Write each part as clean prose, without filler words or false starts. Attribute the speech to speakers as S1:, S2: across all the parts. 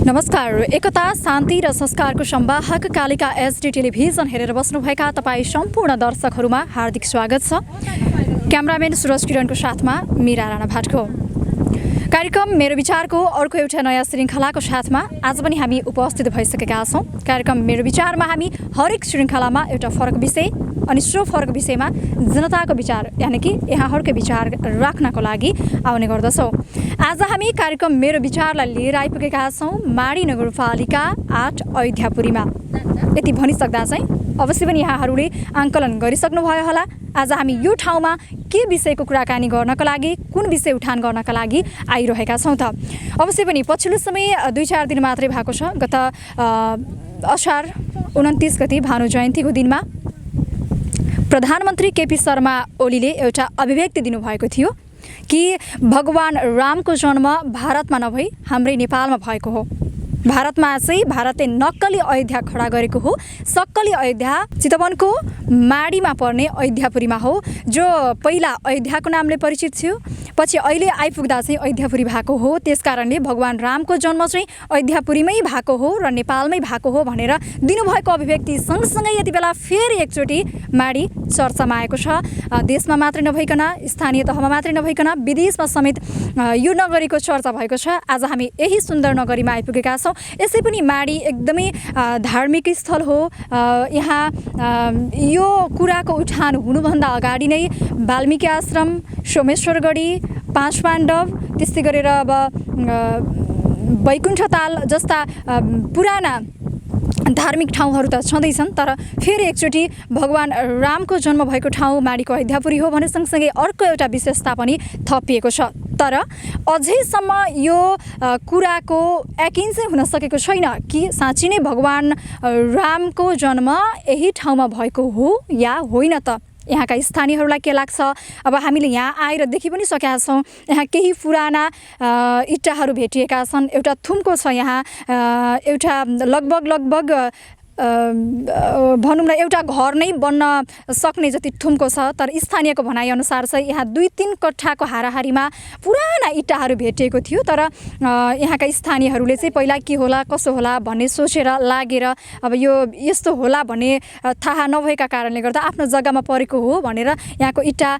S1: नमस्कार। एकता शान्ति र संस्कारको संवाहक कालिका एचडी टेलिभिजन हेरेर बस्नुभएका तपाईँ सम्पूर्ण दर्शकहरूमा हार्दिक स्वागत छ। क्यामराम्यान सुरज किरणको साथमा मीरा राणा भाटको। कार्यक्रम मेरो विचारको अर्को एउटा नयाँ श्रृङ्खलाको साथमा आज पनि हामी उपस्थित भइसकेका छौँ। कार्यक्रम मेरो विचारमा हामी हरेक श्रृङ्खलामा एउटा फरक विषय अनि सो फरक विषयमा जनताको विचार यानि कि यहाँहरूकै विचार राख्नको लागि आउने गर्दछौँ। आज हामी कार्यक्रम मेरो विचारलाई लिएर आइपुगेका छौँ माडी नगरपालिका 8 अयोध्यापुरीमा। यति भनिसक्दा चाहिँ अवश्य पनि यहाँहरूले आङ्कलन गरिसक्नुभयो होला। आज हामी यो ठाउँमा के विषयको कुराकानी गर्नको लागि, कुन विषय उठान गर्नका लागि आइरहेका छौँ त। अवश्य पनि पछिल्लो समय 2-4 दिन मात्रै भएको छ। गत असार 29 गति भानु जयन्तीको दिनमा प्रधानमन्त्री केपी शर्मा ओलीले एउटा अभिव्यक्ति दिनुभएको थियो कि भगवान रामको जन्म भारतमा नभई हाम्रै नेपालमा भएको हो। भारतमा चाहिँ भारतले नक्कली अयोध्या खडा गरेको हो। सक्कली अयोध्या चितवनको माडीमा पर्ने अयोध्यापुरीमा हो, जो पहिला अयोध्याको नामले परिचित थियो, पछि अहिले आइपुग्दा चाहिँ अयोध्यापुरी भएको हो। त्यसकारणले भगवान रामको जन्म चाहिँ अयोध्यापुरीमै भएको हो र नेपालमै भएको हो भनेर दिनुभएको अभिव्यक्ति सँगसँगै यति बेला फेरि एकचोटि माडी चर्चामा आएको छ। देशमा मात्रै नभइकन, स्थानीय तहमा मात्रै नभइकन विदेशमा समेत यो नगरीको चर्चा भएको छ। आज हामी यही सुन्दर नगरीमा आइपुगेका छौँ। यसै पनि माडी एकदमै धार्मिक स्थल हो। यहाँ यो कुराको उठान हुनुभन्दा अगाडि नै वाल्मीकि आश्रम, सोमेश्वरगढी, 5 पाण्डव, त्यस्तै गरेर अब वैकुण्ठताल जस्ता पुराना धार्मिक ठाउँहरू त छँदैछन्, तर फेरि एकचोटि भगवान रामको जन्म भएको ठाउँ माडीको अयोध्यापुरी हो भने सँगसँगै अर्को एउटा विशेषता पनि थपिएको छ। तर अझैसम्म यो कुराको यकिन चाहिँ हुन सकेको छैन कि साँच्चै नै भगवान रामको जन्म यही ठाउँमा भएको हो या होइन त। यहाँका स्थानीयहरूलाई के लाग्छ? अब हामीले यहाँ आएर देखि पनि सकेका छौँ, यहाँ केही पुराना इँटाहरू भेटिएका छन्। एउटा थुम्को छ यहाँ, एउटा लगभग भनौँ न एउटा घर नै बन्न सक्ने जति थुम्को छ। तर स्थानीयको भनाइअनुसार चाहिँ यहाँ 2-3 कट्ठाको हाराहारीमा पुराना इँटाहरू भेटिएको थियो। तर यहाँका स्थानीयहरूले चाहिँ पहिला के होला कसो होला भन्ने सोचेर लागेर अब यो यस्तो होला भन्ने थाहा नभएका कारणले गर्दा आफ्नो जग्गामा परेको हो भनेर यहाँको इँटा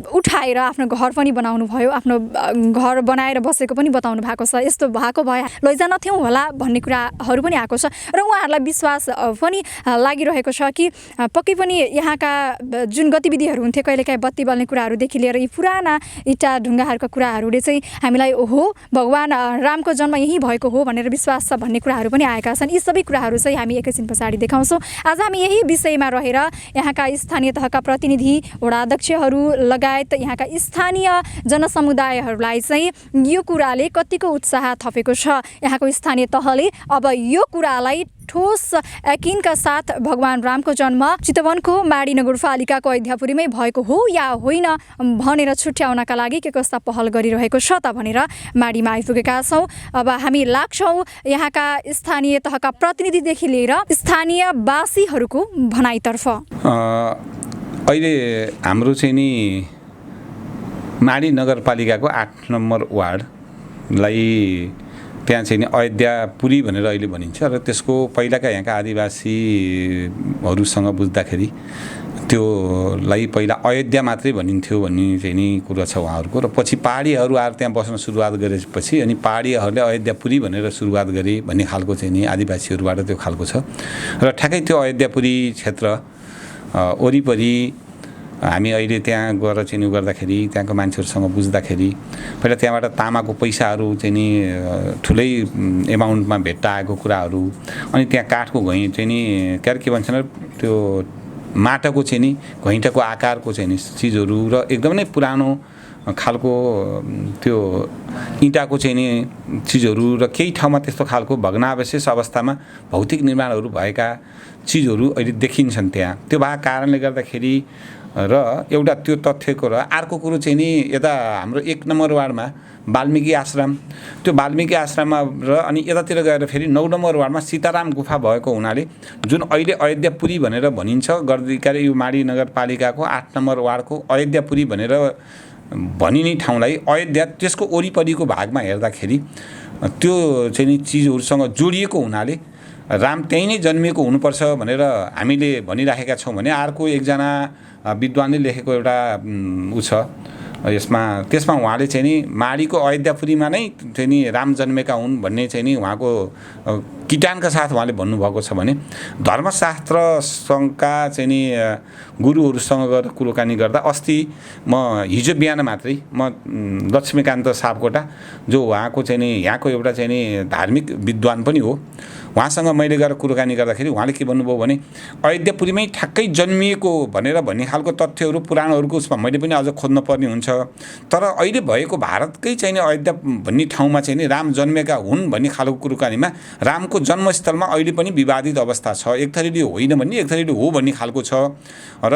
S1: उठाएर आफ्नो घर पनि बनाउनु भयो, आफ्नो घर बनाएर बसेको पनि बताउनु भएको छ। यस्तो भएको भए लैजानथ्यौँ होला भन्ने कुराहरू पनि आएको छ र उहाँहरूलाई विश्वास पनि लागिरहेको छ कि पक्कै पनि यहाँका जुन गतिविधिहरू हुन्थे, कहिलेकाहीँ बत्ती बल्ने कुराहरूदेखि लिएर यी पुराना इँटा ढुङ्गाहरूका कुराहरूले चाहिँ हामीलाई ओहो भगवान रामको जन्म यहीँ भएको हो भनेर विश्वास छ भन्ने कुराहरू पनि आएका छन्। यी सबै कुराहरू चाहिँ हामी एकैछिन पछाडि देखाउँछौँ। आज हामी यही विषयमा रहेर यहाँका स्थानीय तहका प्रतिनिधि, वडा अध्यक्षहरू लगायत यहाँका स्थानीय जनसमुदायहरूलाई चाहिँ यो कुराले कतिको उत्साह थपेको छ। यहाँको स्थानीय तहले अब यो कुरालाई ठोस यकिनका साथ भगवान रामको जन्म चितवनको माडी नगरपालिकाको अयोध्यापुरीमै भएको हो या होइन भनेर छुट्याउनका लागि के कस्ता पहल गरिरहेको छ त भनेर माडीमा आइपुगेका छौँ। अब हामी लाग्छौँ यहाँका स्थानीय तहका प्रतिनिधिदेखि लिएर स्थानीय वासीहरूको भनाइतर्फ।
S2: अहिले हाम्रो चाहिँ नि माडी नगरपालिकाको 8 नम्बर वार्डलाई त्यहाँ चाहिँ नि अयोध्यापुरी भनेर अहिले भनिन्छ र त्यसको पहिलाका यहाँका आदिवासीहरूसँग बुझ्दाखेरि त्योलाई पहिला अयोध्या मात्रै भनिन्थ्यो भन्ने चाहिँ नि कुरा छ उहाँहरूको। र पछि पहाडीहरू आएर त्यहाँ बस्न सुरुवात गरेपछि अनि पहाडीहरूले अयोध्यापुरी भनेर सुरुवात गरे भन्ने खालको चाहिँ नि आदिवासीहरूबाट त्यो खालको छ। र ठ्याक्कै त्यो अयोध्यापुरी क्षेत्र वरिपरि हामी अहिले त्यहाँ गएर चाहिँ नि गर्दाखेरि त्यहाँको मान्छेहरूसँग बुझ्दाखेरि पहिला त्यहाँबाट तामाको पैसाहरू चाहिँ नि ठुलै एमाउन्टमा भेट्टा आएको कुराहरू, अनि त्यहाँ काठको घैँ चाहिँ नि के भन्छ त्यो माटोको चाहिँ नि घैँटाको आकारको चाहिँ नि चिजहरू र एकदमै पुरानो खालको त्यो इँटाको चाहिँ नि चिजहरू र केही ठाउँमा त्यस्तो खालको भग्नावशेष अवस्थामा भौतिक निर्माणहरू भएका चिजहरू अहिले देखिन्छन् त्यहाँ। त्यो भएको कारणले गर्दाखेरि र एउटा त्यो तथ्यको र अर्को कुरो चाहिँ नि यता हाम्रो 1 नम्बर वार्डमा वाल्मीकि आश्रम, त्यो वाल्मीकि आश्रममा र अनि यतातिर गएर फेरि 9 नम्बर वार्डमा सीताराम गुफा भएको हुनाले जुन अहिले अयोध्यापुरी भनेर भनिन्छ गर्दिकाले यो माडी नगरपालिकाको 8 नम्बर वार्डको अयोध्यापुरी भनेर भनिने ठाउँलाई अयोध्या त्यसको वरिपरिको भागमा हेर्दाखेरि त्यो चाहिँ नि चिजहरूसँग जोडिएको हुनाले राम त्यहीँ नै जन्मिएको हुनुपर्छ भनेर हामीले भनिराखेका छौँ भने अर्को एकजना विद्वानले लेखेको एउटा उ छ त्यसमा उहाँले चाहिँ नि माडीको अयोध्यापुरीमा नै चाहिँ नि राम जन्मेका हुन् भन्ने चाहिँ नि उहाँको किटानका साथ उहाँले भन्नुभएको छ भने धर्मशास्त्रसँगका चाहिँ नि गुरुहरूसँग गएर कुराकानी गर्दा अस्ति म हिजो बिहान मात्रै म लक्ष्मीकान्त सापकोटा जो उहाँको चाहिँ नि यहाँको एउटा चाहिँ नि धार्मिक विद्वान पनि हो उहाँसँग मैले गएर कुराकानी गर्दाखेरि उहाँले के भन्नुभयो भने अयोध्यापुरीमै ठ्याक्कै जन्मिएको भनेर भन्ने खालको तथ्यहरू पुराणहरूको उसमा मैले पनि अझ खोज्न पर्ने हुन्छ तर अहिले भएको भारतकै चाहिँ नि अयोध्या भन्ने ठाउँमा चाहिँ नि राम जन्मेका हुन् भन्ने खालको कुराकानीमा रामको जन्मस्थलमा अहिले पनि विवादित अवस्था छ एक थरीले होइन भन्ने एक थरीले हो भन्ने खालको छ र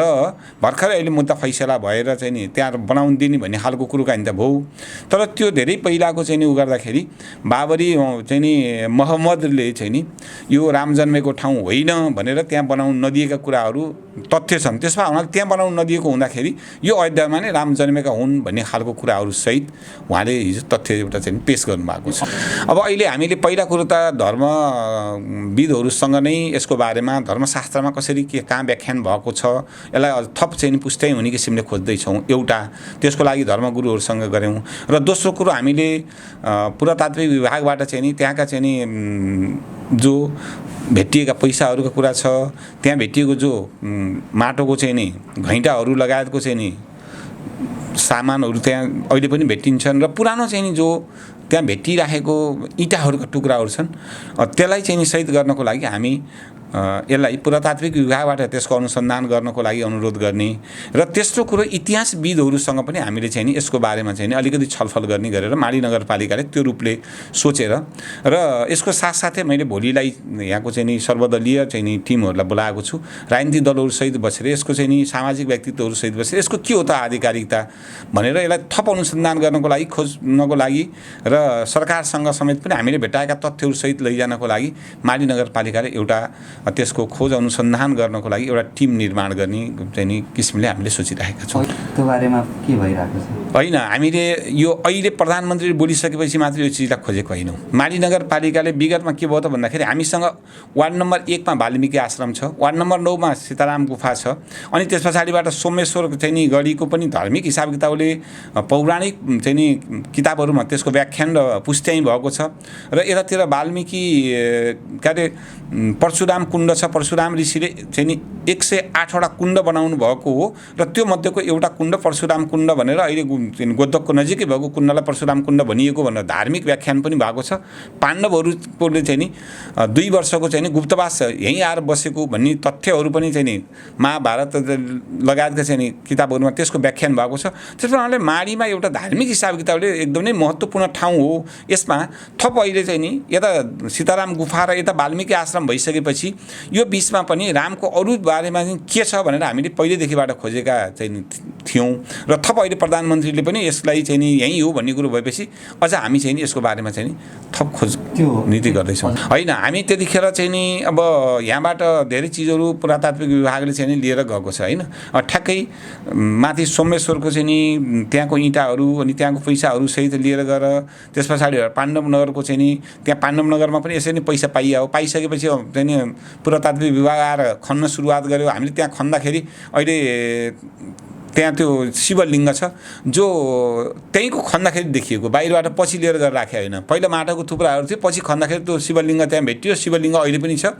S2: भर्खरै अहिले मुद्दा फैसला भएर चाहिँ नि त्यहाँ बनाउन दिने भन्ने खालको कुराकानी त भयो तर त्यो धेरै पहिलाको चाहिँ नि उ गर्दाखेरि बाबरी चाहिँ नि मोहम्मदले चाहिँ नि यो राम जन्मेको ठाउँ होइन भनेर त्यहाँ बनाउन नदिएका कुराहरू तथ्य छन् त्यसमा उहाँले त्यहाँ बनाउन नदिएको हुँदाखेरि यो अयोध्यामा नै राम जन्मेका हुन् भन्ने खालको कुराहरू सहित उहाँले हिजो तथ्य एउटा चाहिँ पेश गर्नुभएको छ अब अहिले हामीले पहिला कुरो त धर्मविदहरूसँग नै यसको बारेमा धर्मशास्त्रमा कसरी के कहाँ व्याख्यान भएको छ यसलाई थप चाहिँ पुष्टै हुने किसिमले खोज्दैछौँ एउटा त्यसको लागि धर्मगुरुहरूसँग गऱ्यौँ र दोस्रो कुरो हामीले पुरातात्विक विभागबाट चाहिँ नि त्यहाँका चाहिँ नि जो भेटिएका पैसाहरूको कुरा छ त्यहाँ भेटिएको जो माटोको चाहिँ नि घैँटाहरू लगायतको चाहिँ नि सामानहरू त्यहाँ अहिले पनि भेटिन्छन् र पुरानो चाहिँ नि जो त्यहाँ भेटिराखेको इँटाहरूका टुक्राहरू छन् त्यसलाई चाहिँ नि सहित गर्नको लागि हामी यसलाई पुरातात्विक विभागबाट त्यसको अनुसन्धान गर्नको लागि अनुरोध गर्ने र तेस्रो कुरो इतिहासविदहरूसँग पनि हामीले चाहिँ नि यसको बारेमा चाहिँ नि अलिकति छलफल गर्ने गरेर माडी नगरपालिकाले त्यो रूपले सोचेर र यसको साथसाथै मैले भोलिलाई यहाँको चाहिँ नि सर्वदलीय चाहिँ नि टिमहरूलाई बोलाएको छु राजनीतिक दलहरूसहित बसेर यसको चाहिँ नि सामाजिक व्यक्तित्वहरूसहित बसेर यसको के हो त आधिकारिकता भनेर यसलाई थप अनुसन्धान गर्नको लागि खोज्नको लागि र सरकारसँग समेत पनि हामीले भेटाएका तथ्यहरूसहित लैजानको लागि माडी नगरपालिकाले एउटा त्यसको खोज अनुसन्धान गर्नको लागि एउटा टिम निर्माण गर्ने चाहिँ नि किसिमले हामीले सोचिरहेका छौँ
S3: त्यो बारेमा के भइरहेको छ
S2: होइन हामीले यो अहिले प्रधानमन्त्रीले बोलिसकेपछि मात्र यो चिजलाई खोजेको होइनौँ माडी नगरपालिकाले विगतमा के भयो त भन्दाखेरि हामीसँग वार्ड नम्बर 1 मा वाल्मिकी आश्रम छ वार्ड नम्बर 9 मा सीताराम गुफा छ अनि त्यस पछाडिबाट सोमेश्वर चाहिँ नि गढीको पनि धार्मिक हिसाब किताबले पौराणिक चाहिँ नि किताबहरूमा त्यसको व्याख्यान र पुष्टि भएको छ र यतातिर वाल्मिकी के अरे परशुराम कुण्ड छ परशुराम ऋषिले चाहिँ नि 108 वटा कुण्ड बनाउनु भएको हो र त्यो मध्येको एउटा कुण्ड परशुराम कुण्ड भनेर अहिले गोदकको नजिकै भएको कुण्डलाई परशुराम कुण्ड भनिएको भनेर धार्मिक व्याख्यान पनि भएको छ पाण्डवहरूले चाहिँ नि 2 वर्षको चाहिँ नि गुप्तवास यहीँ आएर बसेको भन्ने तथ्यहरू पनि चाहिँ नि महाभारत लगायतका चाहिँ नि किताबहरूमा त्यसको व्याख्यान भएको छ त्यस कारणले माडीमा एउटा धार्मिक हिसाब किताबले एकदमै महत्त्वपूर्ण ठाउँ हो यसमा थप अहिले चाहिँ नि यता सीताराम गुफा र यता वाल्मिकी आश्रम भइसकेपछि यो बिचमा पनि रामको अरू बारेमा के छ भनेर हामीले पहिलेदेखिबाट खोजेका चाहिँ थियौँ र थप अहिले प्रधानमन्त्रीले पनि यसलाई चाहिँ नि यही हो भन्ने कुरो भएपछि अझ हामी चाहिँ नि यसको बारेमा चाहिँ नि थप खोज नीति गर्दैछौँ होइन हामी त्यतिखेर चाहिँ नि अब यहाँबाट धेरै चिजहरू पुरातात्विक विभागले चाहिँ नि लिएर गएको छ होइन ठ्याक्कै माथि सोमेश्वरको चाहिँ नि त्यहाँको इँटाहरू अनि त्यहाँको पैसाहरू सहित लिएर गएर त्यस पछाडि पाण्डव नगरको चाहिँ नि त्यहाँ पाण्डव नगरमा पनि यसरी नै पैसा पाइसकेपछि चाहिँ नि पुरातात्विक विभाग आएर खन्न सुरुवात गर्यो हामीले त्यहाँ खन्दाखेरि अहिले त्यहाँ त्यो शिवलिङ्ग छ जो त्यहीँको खन्दाखेरि देखिएको बाहिरबाट पछि लिएर गएर राखे होइन पहिला माटोको थुप्राहरू थियो पछि खन्दाखेरि त्यो शिवलिङ्ग त्यहाँ भेटियो शिवलिङ्ग अहिले पनि छ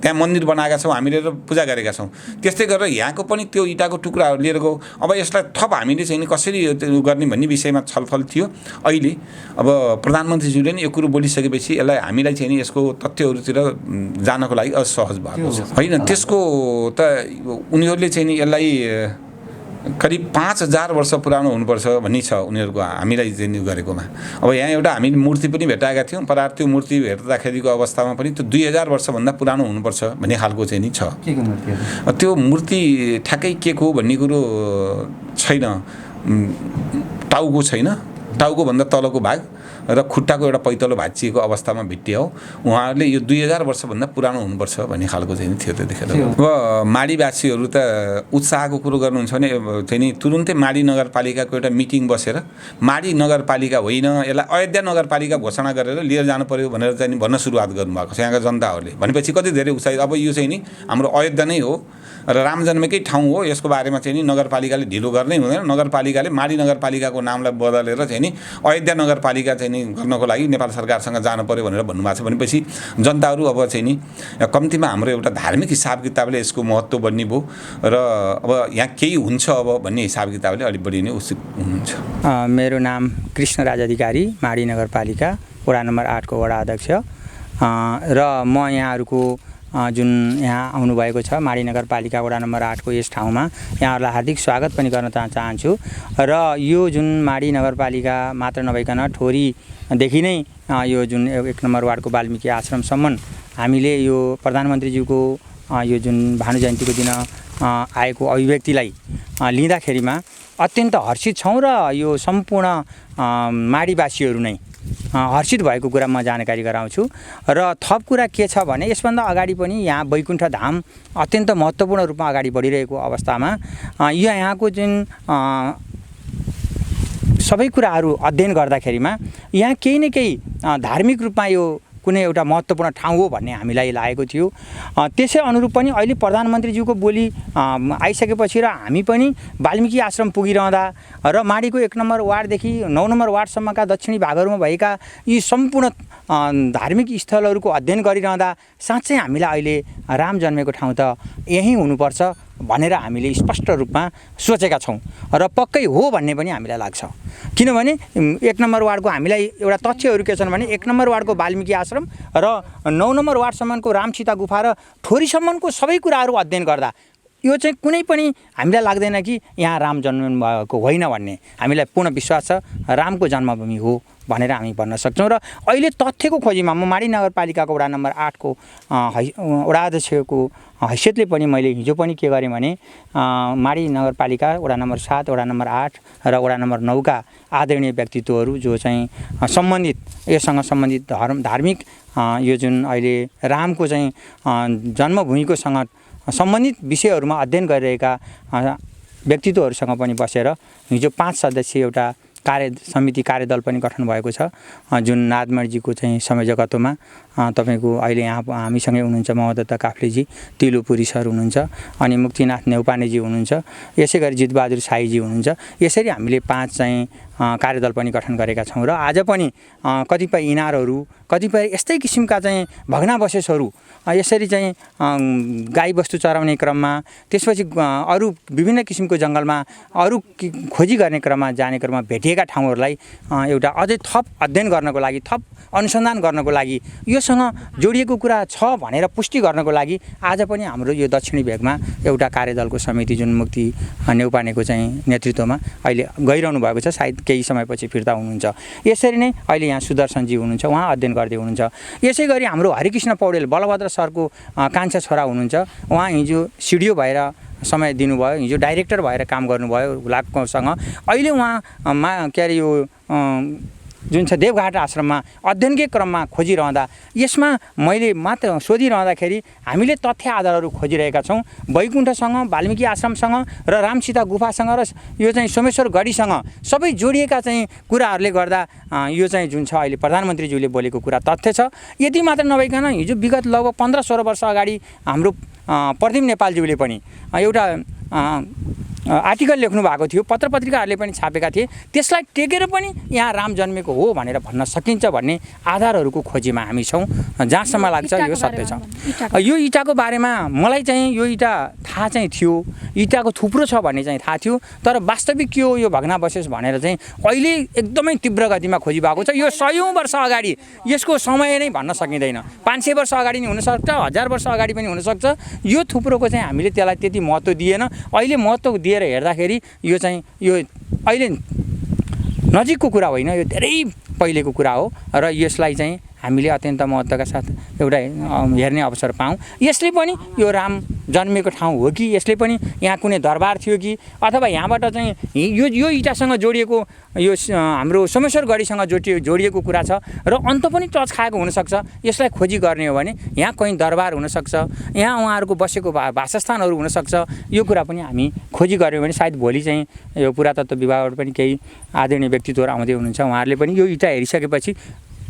S2: त्यहाँ मन्दिर बनाएका छौँ हामीले र पूजा गरेका छौँ त्यस्तै गरेर यहाँको पनि त्यो इँटाको टुक्राहरू लिएर गयो अब यसलाई थप हामीले चाहिँ कसरी गर्ने भन्ने विषयमा छलफल थियो अहिले अब प्रधानमन्त्रीज्यूले नि यो कुरो बोलिसकेपछि यसलाई हामीलाई चाहिँ नि यसको तथ्यहरूतिर जानको लागि असहज भएको छ होइन त्यसको त उनीहरूले चाहिँ नि यसलाई करिब 5000 वर्ष पुरानो हुनुपर्छ भन्ने छ उनीहरूको हामीलाई चाहिँ गरेकोमा अब यहाँ एउटा हामीले मूर्ति पनि भेटाएका थियौँ पर त्यो मूर्ति भेट्दाखेरिको अवस्थामा पनि त्यो 2000 वर्षभन्दा पुरानो हुनुपर्छ भन्ने खालको चाहिँ नि छ त्यो मूर्ति ठ्याक्कै के को भन्ने कुरो छैन टाउको छैन टाउकोभन्दा तलको भाग र खुट्टाको एउटा पैतलो भाँचिएको अवस्थामा भेटिया हो। उहाँहरूले यो 2000 वर्षभन्दा पुरानो हुनुपर्छ भन्ने खालको चाहिँ थियो त्यतिखेर। अब माडीवासीहरू त उत्साहको कुरो गर्नुहुन्छ भने चाहिँ नि तुरुन्तै माडी नगरपालिकाको एउटा मिटिङ बसेर माडी नगरपालिका होइन यसलाई अयोध्या नगरपालिका घोषणा गरेर लिएर जानु पर्यो भनेर चाहिँ भन्न सुरुवात गर्नुभएको छ यहाँका जनताहरूले। भनेपछि कति धेरै उत्साहित, अब यो चाहिँ नि हाम्रो अयोध्या नै हो र राम जन्मेकै ठाउँ हो, यसको बारेमा चाहिँ नि नगरपालिकाले ढिलो गर्नै हुँदैन। नगरपालिकाले माडी नगरपालिकाको नामलाई बदलेर चाहिँ नि अयोध्या नगरपालिका चाहिँ नि गर्नको लागि नेपाल सरकारसँग जानु पर्यो भनेर भन्नुभएको छ। भनेपछि जनताहरू अब चाहिँ नि कम्तीमा हाम्रो एउटा धार्मिक हिसाब किताबले यसको महत्त्व बढ्ने भयो र अब यहाँ केही हुन्छ अब भन्ने हिसाब किताबले अलिक बढी नै उत्सुक हुनुहुन्छ।
S4: मेरो नाम कृष्णराज अधिकारी, माडी नगरपालिका वडा नम्बर 8 को वडा अध्यक्ष र म यहाँहरूको जुन यहाँ आउनुभएको छ माडी नगरपालिका वडा नम्बर 8 को यस ठाउँमा यहाँहरूलाई हार्दिक स्वागत पनि गर्न चाहन्छु। र यो जुन माडी नगरपालिका मात्र नभइकन ठोरीदेखि नै यो जुन 1 नम्बर वार्डको वाल्मिकी आश्रमसम्म हामीले यो प्रधानमन्त्रीज्यूको यो जुन भानु जयन्तीको दिन आएको अभिव्यक्तिलाई लिँदाखेरिमा अत्यन्त हर्षित छौँ र यो सम्पूर्ण माडीवासीहरू नै हर्षित भएको कुरा म जानकारी गराउँछु। र थप कुरा के छ भने यसभन्दा अगाडि पनि यहाँ वैकुण्ठ धाम अत्यन्त महत्त्वपूर्ण रूपमा अगाडि बढिरहेको अवस्थामा यहाँको जुन सबै कुराहरू अध्ययन गर्दाखेरिमा यहाँ केही न केही धार्मिक रूपमा यो कुनै एउटा महत्त्वपूर्ण ठाउँ हो भन्ने हामीलाई लागेको थियो। त्यसै अनुरूप पनि अहिले प्रधानमन्त्रीज्यूको बोली आइसकेपछि र हामी पनि वाल्मिकी आश्रम पुगिरहँदा र माडीको 1 नम्बर वार्डदेखि 9 नम्बर वार्डसम्मका दक्षिणी भागहरूमा भएका यी सम्पूर्ण धार्मिक स्थलहरूको अध्ययन गरिरहँदा साँच्चै हामीलाई अहिले राम जन्मेको ठाउँ त यहीँ हुनुपर्छ भनेर हामीले स्पष्ट रूपमा सोचेका छौँ र पक्कै हो भन्ने पनि हामीलाई लाग्छ। किनभने 1 नम्बर वार्डको हामीलाई एउटा तथ्यहरू के छन् भने 1 नम्बर वार्डको वाल्मिकी आश्रम र 9 नम्बर वार्डसम्मको रामसीता गुफा र ठोरीसम्मको सबै कुराहरू अध्ययन गर्दा यो चाहिँ कुनै पनि हामीलाई लाग्दैन कि यहाँ राम जन्म भएको होइन भन्ने। हामीलाई पूर्ण विश्वास छ रामको जन्मभूमि हो भनेर हामी भन्न सक्छौँ। र अहिले तथ्यको खोजीमा म माडी नगरपालिकाको वडा नम्बर 8 को वडा अध्यक्षको हैसियतले पनि मैले हिजो पनि के गरेँ भने माडी नगरपालिका वडा नम्बर 7 वडा नम्बर 8 र वडा नम्बर 9 का आदरणीय व्यक्तित्वहरू जो चाहिँ सम्बन्धित यससँग सम्बन्धित धार्मिक यो जुन अहिले रामको चाहिँ जन्मभूमिकोसँग सम्बन्धित विषयहरूमा अध्ययन गरिरहेका व्यक्तित्वहरूसँग पनि बसेर हिजो 5 सदस्यीय एउटा समिति कार्यदल पनि गठन भएको छ। जुन नादमणीजीको चाहिँ संयोजकत्वमा तपाईको अहिले यहाँ हामीसँगै हुनुहुन्छ महोदत्ता काफ्लेजी, तिलुपुरी सर हुनुहुन्छ, अनि मुक्तिनाथ नेउपानेजी हुनुहुन्छ, यसै गरी जितबहादुर साईजी हुनुहुन्छ। यसरी हामीले 5 चाहिँ कार्यदल पनि गठन गरेका छौँ र आज पनि कतिपय इनारहरू कतिपय यस्तै किसिमका चाहिँ भग्नावशेषहरू यसरी चाहिँ गाई बस्तु चराउने क्रममा त्यसपछि अरू विभिन्न किसिमको जङ्गलमा अरू खोजी गर्ने क्रममा जाने क्रममा भेटिएका ठाउँहरूलाई एउटा अझै थप अध्ययन गर्नको लागि थप अनुसन्धान गर्नको लागि योसँग जोडिएको कुरा छ भनेर पुष्टि गर्नको लागि आज पनि हाम्रो यो दक्षिणी भेगमा एउटा कार्यदलको समिति जुन मुक्ति नेउपानेको चाहिँ नेतृत्वमा अहिले गइरहनु भएको छ, सायद केही समयपछि फिर्ता हुनुहुन्छ। यसरी नै अहिले यहाँ सुदर्शनजी हुनुहुन्छ, उहाँ अध्ययन गर्दै हुनुहुन्छ। यसै गरी हाम्रो हरिकृष्ण पौडेल बलभद्र सरको कान्छा छोरा हुनुहुन्छ, उहाँ हिजो सिडिओ भएर समय दिनुभयो, हिजो डाइरेक्टर भएर काम गर्नुभयो हुलाकसँग। अहिले उहाँ के अरे यो जुन छ देवघाट आश्रममा अध्ययनकै क्रममा खोजिरहँदा यसमा मैले मात्र सोधिरहँदाखेरि हामीले तथ्य आधारहरू खोजिरहेका छौँ। वैकुण्ठसँग, वाल्मिकी आश्रमसँग र रामसीता गुफासँग र यो चाहिँ सोमेश्वर गढीसँग सबै जोडिएका चाहिँ कुराहरूले गर्दा यो चाहिँ जुन छ अहिले प्रधानमन्त्रीज्यूले बोलेको कुरा तथ्य छ। यति मात्र नभइकन हिजो विगत लगभग 15-16 वर्ष अगाडि हाम्रो प्रदीप नेपालज्यूले पनि एउटा आर्टिकल लेख्नु भएको थियो, पत्र पत्रिकाहरूले पनि छापेका थिए। त्यसलाई टेकेर पनि यहाँ राम जन्मेको हो भनेर भन्न सकिन्छ भन्ने आधारहरूको खोजीमा हामी छौँ, जहाँसम्म लाग्छ यो सत्य छ। यो इँटाको बारेमा मलाई चाहिँ यो इँटा थाहा चाहिँ थियो, इँटाको थुप्रो छ भन्ने चाहिँ थाहा थियो, तर वास्तविक के हो यो भग्नावशेष भनेर चाहिँ अहिले एकदमै तीव्र गतिमा खोजी भएको छ। यो 100औं वर्ष अगाडि, यसको समय नै भन्न सकिँदैन, 500 वर्ष अगाडि नि हुनसक्छ, 1000 वर्ष अगाडि पनि हुनसक्छ। यो थुप्रोको चाहिँ हामीले त्यसलाई त्यति महत्त्व दिएन। अहिले महत्त्व दिएर हेर्दाखेरि यो चाहिँ यो अहिले नजिकको कुरा होइन, यो धेरै पहिलेको कुरा हो र यसलाई चाहिँ हामीले अत्यन्त महत्त्वका साथ एउटा हेर्ने अवसर पाऊँ। यसले पनि यो राम जन्मेको ठाउँ हो कि यसले पनि यहाँ कुनै दरबार थियो कि अथवा यहाँबाट चाहिँ यो इँटासँग जोडिएको यो हाम्रो सोमेश्वर गढीसँग जोडिएको कुरा छ र अन्त पनि टच खाएको हुनसक्छ। यसलाई खोजी गर्ने हो भने यहाँ कहीँ दरबार हुनसक्छ, यहाँ उहाँहरूको बसेको वासस्थानहरू हुनसक्छ। यो कुरा पनि हामी खोजी गऱ्यौँ भने सायद भोलि चाहिँ यो पुरातत्त्व विभागबाट पनि केही आदरणीय व्यक्तित्वहरू आउँदै हुनुहुन्छ, उहाँहरूले पनि यो इँटा हेरिसकेपछि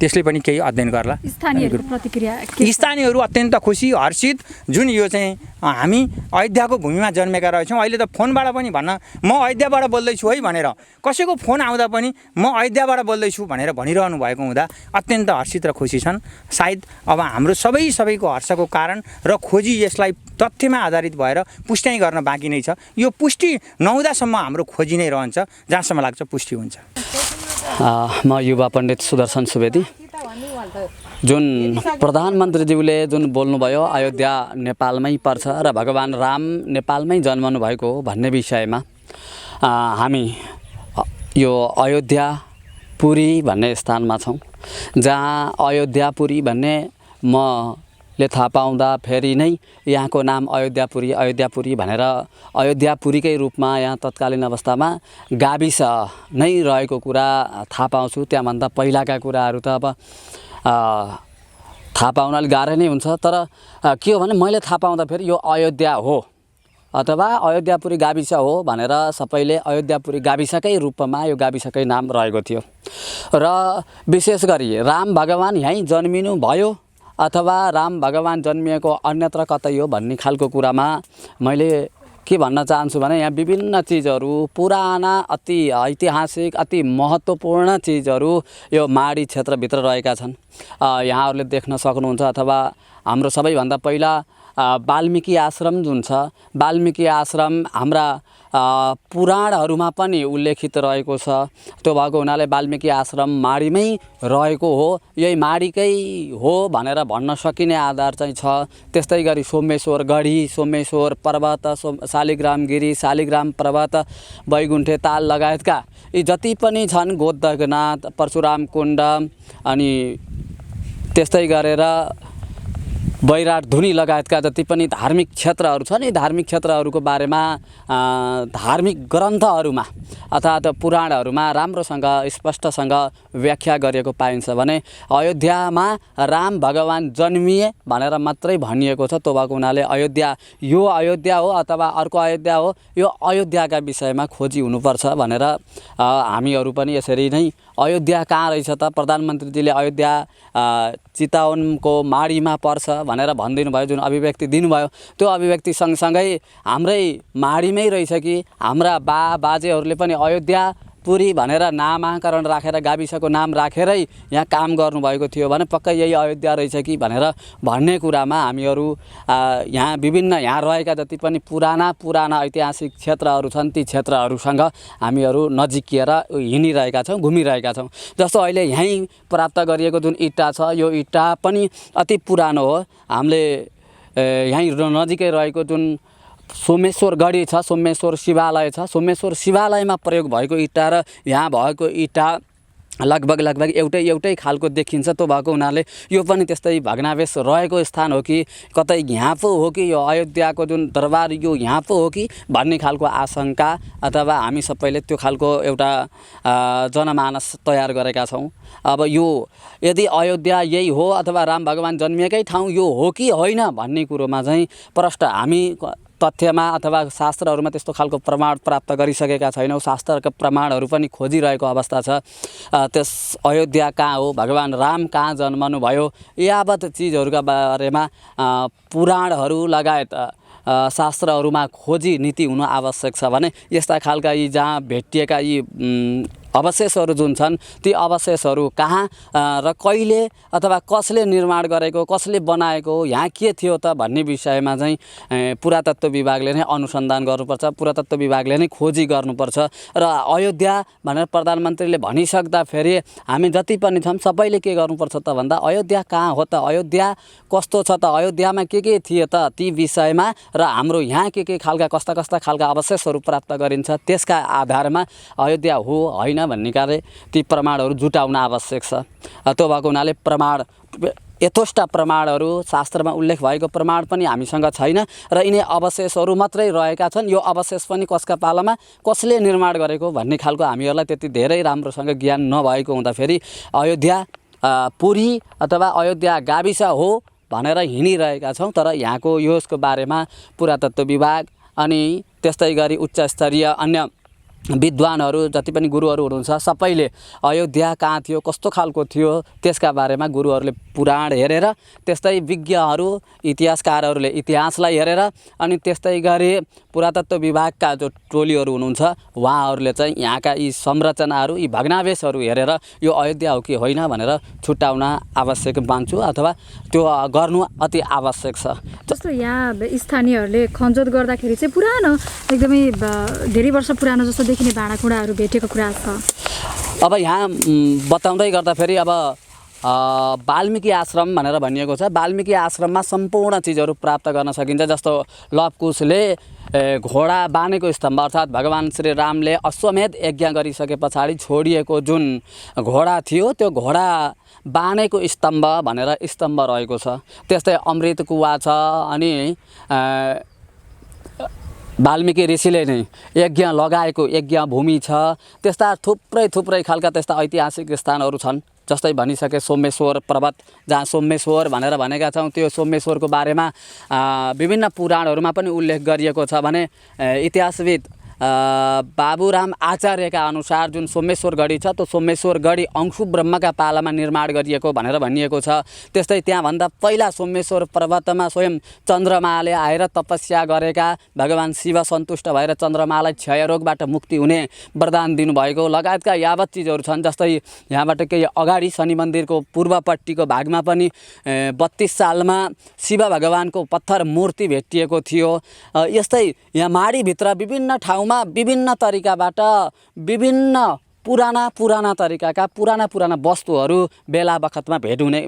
S4: त्यसले पनि केही अध्ययन गर्ला।
S1: स्थानीयहरूको प्रतिक्रिया
S4: स्थानीयहरू अत्यन्त खुसी हर्षित, जुन यो चाहिँ हामी अयोध्याको भूमिमा जन्मेका रहेछौँ। अहिले त फोनबाट पनि भन्न म अयोध्याबाट बोल्दैछु है भनेर कसैको फोन आउँदा पनि म अयोध्याबाट बोल्दैछु भनेर भनिरहनु भएको हुँदा अत्यन्त हर्षित र खुसी छन्। सायद अब हाम्रो सबैको हर्षको कारण र खोजी यसलाई तथ्यमा आधारित भएर पुष्टि गर्न बाँकी नै छ। यो पुष्टि नहुँदासम्म हाम्रो खोजी नै रहन्छ, जहाँसम्म लाग्छ पुष्टि हुन्छ।
S5: म युवा पण्डित सुदर्शन सुवेदी। जुन प्रधानमन्त्रीज्यूले जुन बोल्नुभयो अयोध्या नेपालमै पर्छ र भगवान् राम नेपालमै जन्मनु भएको हो भन्ने विषयमा हामी यो अयोध्यापुरी भन्ने स्थानमा छौँ, जहाँ अयोध्यापुरी भन्ने ले थाहा पाउँदा फेरि नै यहाँको नाम अयोध्यापुरी भनेर अयोध्यापुरीकै रूपमा यहाँ तत्कालीन अवस्थामा गाविस नै रहेको कुरा थाहा पाउँछु। त्यहाँभन्दा पहिलाका कुराहरू त अब थाहा पाउन अलिक गाह्रो नै हुन्छ। तर के हो भने मैले थाहा पाउँदा फेरि यो अयोध्या हो अथवा अयोध्यापुरी गाविस हो भनेर सबैले अयोध्यापुरी गाविसकै रूपमा यो गाविसकै नाम रहेको थियो। र विशेष गरी राम भगवान् यहीँ जन्मिनु भयो अथवा राम भगवान् जन्मिएको अन्यत्र कतै हो भन्ने खालको कुरामा मैले के भन्न चाहन्छु भने यहाँ विभिन्न चिजहरू पुराना अति ऐतिहासिक अति महत्त्वपूर्ण चिजहरू यो माडी क्षेत्रभित्र रहेका छन्। यहाँहरूले देख्न सक्नुहुन्छ। अथवा हाम्रो सबैभन्दा पहिला वाल्मीकि आश्रम जुन छ, वाल्मीकि आश्रम हाम्रा पुराणहरूमा पनि उल्लेखित रहेको छ। त्यो भएको हुनाले वाल्मीकि आश्रम माडीमै रहेको हो, यही माडीकै हो भनेर भन्न सकिने आधार चाहिँ छ। त्यस्तै गरी सोमेश्वर गढी, सोमेश्वर पर्वत, शालिग्राम गिरी, शालिग्राम पर्वत, बैकुण्ठे ताल लगायतका यी जति पनि छन्, गोदगनाथ, परशुराम कुण्ड, अनि त्यस्तै गरेर बैराट धुनी लगायतका जति पनि धार्मिक क्षेत्रहरू छन्, यी धार्मिक क्षेत्रहरूको बारेमा धार्मिक ग्रन्थहरूमा अर्थात् पुराणहरूमा राम्रोसँग स्पष्टसँग व्याख्या गरिएको पाइन्छ भने अयोध्यामा राम भगवान् जन्मिए भनेर मात्रै भनिएको छ। त्यो भएको हुनाले अयोध्या यो अयोध्या हो अथवा अर्को अयोध्या हो, यो अयोध्याका विषयमा खोजी हुनुपर्छ भनेर हामीहरू पनि यसरी नै अयोध्या कहाँ रहेछ त, प्रधानमन्त्रीजीले अयोध्या चितवनको माडीमा पर्छ भनेर भनिदिनु भयो, जुन अभिव्यक्ति दिनुभयो त्यो अभिव्यक्ति सँगसँगै हाम्रै माडीमै रहेछ कि हाम्रा बाजेहरूले पनि अयोध्यापुरी भनेर नामाकरण राखेर गाविसको नाम राखेरै यहाँ काम गर्नुभएको थियो भने पक्कै यही अयोध्या रहेछ कि भनेर भन्ने कुरामा हामीहरू यहाँ विभिन्न यहाँ रहेका जति पनि पुराना ऐतिहासिक क्षेत्रहरू छन्, ती क्षेत्रहरूसँग हामीहरू नजिकिएर हिँडिरहेका छौँ, घुमिरहेका छौँ। जस्तो अहिले यहीँ प्राप्त गरिएको जुन इँटा छ, यो इँटा पनि अति पुरानो हो। हामीले यहीँ नजिकै रहेको जुन सोमेश्वर गढी छ, सोमेश्वर शिवालय छ, सोमेश्वर शिवालयमा प्रयोग भएको इँटा र यहाँ भएको इँटा लगभग एउटै खालको देखिन्छ। त्यो भएको हुनाले यो पनि त्यस्तै भग्नावेश रहेको स्थान हो कि कतै यहाँ पो हो कि यो अयोध्याको जुन दरबार यो यहाँ पो हो कि भन्ने खालको आशंका अथवा हामी सबैले त्यो खालको एउटा जनमानस तयार गरेका छौँ। अब यो यदि अयोध्या यही हो अथवा राम भगवान् जन्मिएकै ठाउँ यो हो कि होइन भन्ने कुरोमा चाहिँ प्रष्ट हामी तथ्यमा अथवा शास्त्रहरूमा त्यस्तो खालको प्रमाण प्राप्त गरिसकेका छैनौँ। शास्त्रका प्रमाणहरू पनि खोजिरहेको अवस्था छ। त्यस अयोध्या कहाँ हो, भगवान् राम कहाँ जन्मनु भयो, यावत चिजहरूका बारेमा पुराणहरू लगायत शास्त्रहरूमा खोजी नीति हुनु आवश्यक छ भने यस्ता खालका यी जहाँ भेटिएका यी अवशेषहरू जुन छन् ती अवशेषहरू कहाँ र कहिले अथवा कसले निर्माण गरेको, कसले बनाएको, यहाँ के थियो त भन्ने विषयमा चाहिँ पुरातत्त्व विभागले नै अनुसन्धान गर्नुपर्छ, पुरातत्त्व विभागले नै खोजी गर्नुपर्छ। र अयोध्या भनेर प्रधानमन्त्रीले भनिसक्दा फेरि हामी जति पनि छौँ सबैले के गर्नुपर्छ त भन्दा अयोध्या कहाँ हो त, अयोध्या कस्तो छ त, अयोध्यामा के थिए त, ती विषयमा र हाम्रो यहाँ के कस्ता खालका अवशेषहरू प्राप्त गरिन्छ त्यसका आधारमा अयोध्या हो होइन भन्ने कार्य ती प्रमाणहरू जुटाउन आवश्यक छ। त्यो भएको हुनाले प्रमाण यथोष्ट प्रमाणहरू शास्त्रमा उल्लेख भएको प्रमाण पनि हामीसँग छैन र यिनै अवशेषहरू मात्रै रहेका छन्। यो अवशेष पनि कसका पालामा कसले निर्माण गरेको भन्ने खालको हामीहरूलाई त्यति धेरै राम्रोसँग ज्ञान नभएको हुँदाखेरि अयोध्या पुरी अथवा अयोध्या गाविस हो भनेर हिँडिरहेका छौँ। तर यहाँको यसको बारेमा पुरातत्व विभाग अनि त्यस्तै गरी उच्च स्तरीय अन्य विद्वानहरू जति पनि गुरुहरू हुनुहुन्छ सबैले अयोध्या कहाँ थियो, कस्तो खालको थियो त्यसका बारेमा गुरुहरूले पुराण हेरेर, त्यस्तै विज्ञहरू इतिहासकारहरूले इतिहासलाई हेरेर, अनि त्यस्तै गरी पुरातत्व विभागका जो टोलीहरू हुनुहुन्छ उहाँहरूले चाहिँ यहाँका यी संरचनाहरू, यी भग्नावशेषहरू हेरेर यो अयोध्या हो कि होइन भनेर छुट्याउन आवश्यक मान्छु अथवा त्यो गर्नु अति आवश्यक छ।
S1: जस्तो यहाँ स्थानीयहरूले खनजोत गर्दाखेरि चाहिँ पुरानो एकदमै धेरै वर्ष पुरानो जस्तो देखिने भाँडाकुँडाहरू भेटेको कुरा छ।
S5: अब यहाँ बताउँदै गर्दाखेरि अब वाल्मिकी आश्रम भनेर भनिएको छ। वाल्मिकी आश्रममा सम्पूर्ण चिजहरू प्राप्त गर्न सकिन्छ। जस्तो लवकुशले घोडा बानेको स्तम्भ अर्थात् भगवान् श्री रामले अश्वमेध यज्ञ गरिसके पछाडि छोडिएको जुन घोडा थियो त्यो घोडा बानेको स्तम्भ भनेर स्तम्भ रहेको छ। त्यस्तै अमृत कुवा छ अनि वाल्मिकी ऋषिले नै यज्ञ लगाएको यज्ञ भूमि छ। त्यस्ता थुप्रै खालका त्यस्ता ऐतिहासिक स्थानहरू छन्। जस्तै भनिसके सोमेश्वर पर्वत, जहाँ सोमेश्वर भनेर भनेका छौँ, त्यो सोमेश्वरको बारेमा विभिन्न पुराणहरूमा पनि उल्लेख गरिएको छ भने इतिहासविद बाबुराम आचार्यका अनुसार जुन सोमेश्वर गढी छ त्यो सोमेश्वर गढी अंशु ब्रह्मका पालामा निर्माण गरिएको भनेर भनिएको छ। त्यस्तै त्यहाँभन्दा पहिला सोमेश्वर पर्वतमा स्वयं चन्द्रमाले आएर तपस्या गरेका भगवान् शिव सन्तुष्ट भएर चन्द्रमालाई क्षयरोगबाट मुक्ति हुने वरदान दिनुभएको लगायतका यावत चिजहरू छन्। जस्तै यहाँबाट केही अगाडि शनि मन्दिरको पूर्वपट्टिको भागमा पनि 32 सालमा शिव भगवानको पत्थर मूर्ति भेटिएको थियो। यस्तै यहाँ माडीभित्र विभिन्न ठाउँमा विभिन्न तरिकाबाट विभिन्न पुराना तरिकाका पुराना वस्तुहरू बेला बखतमा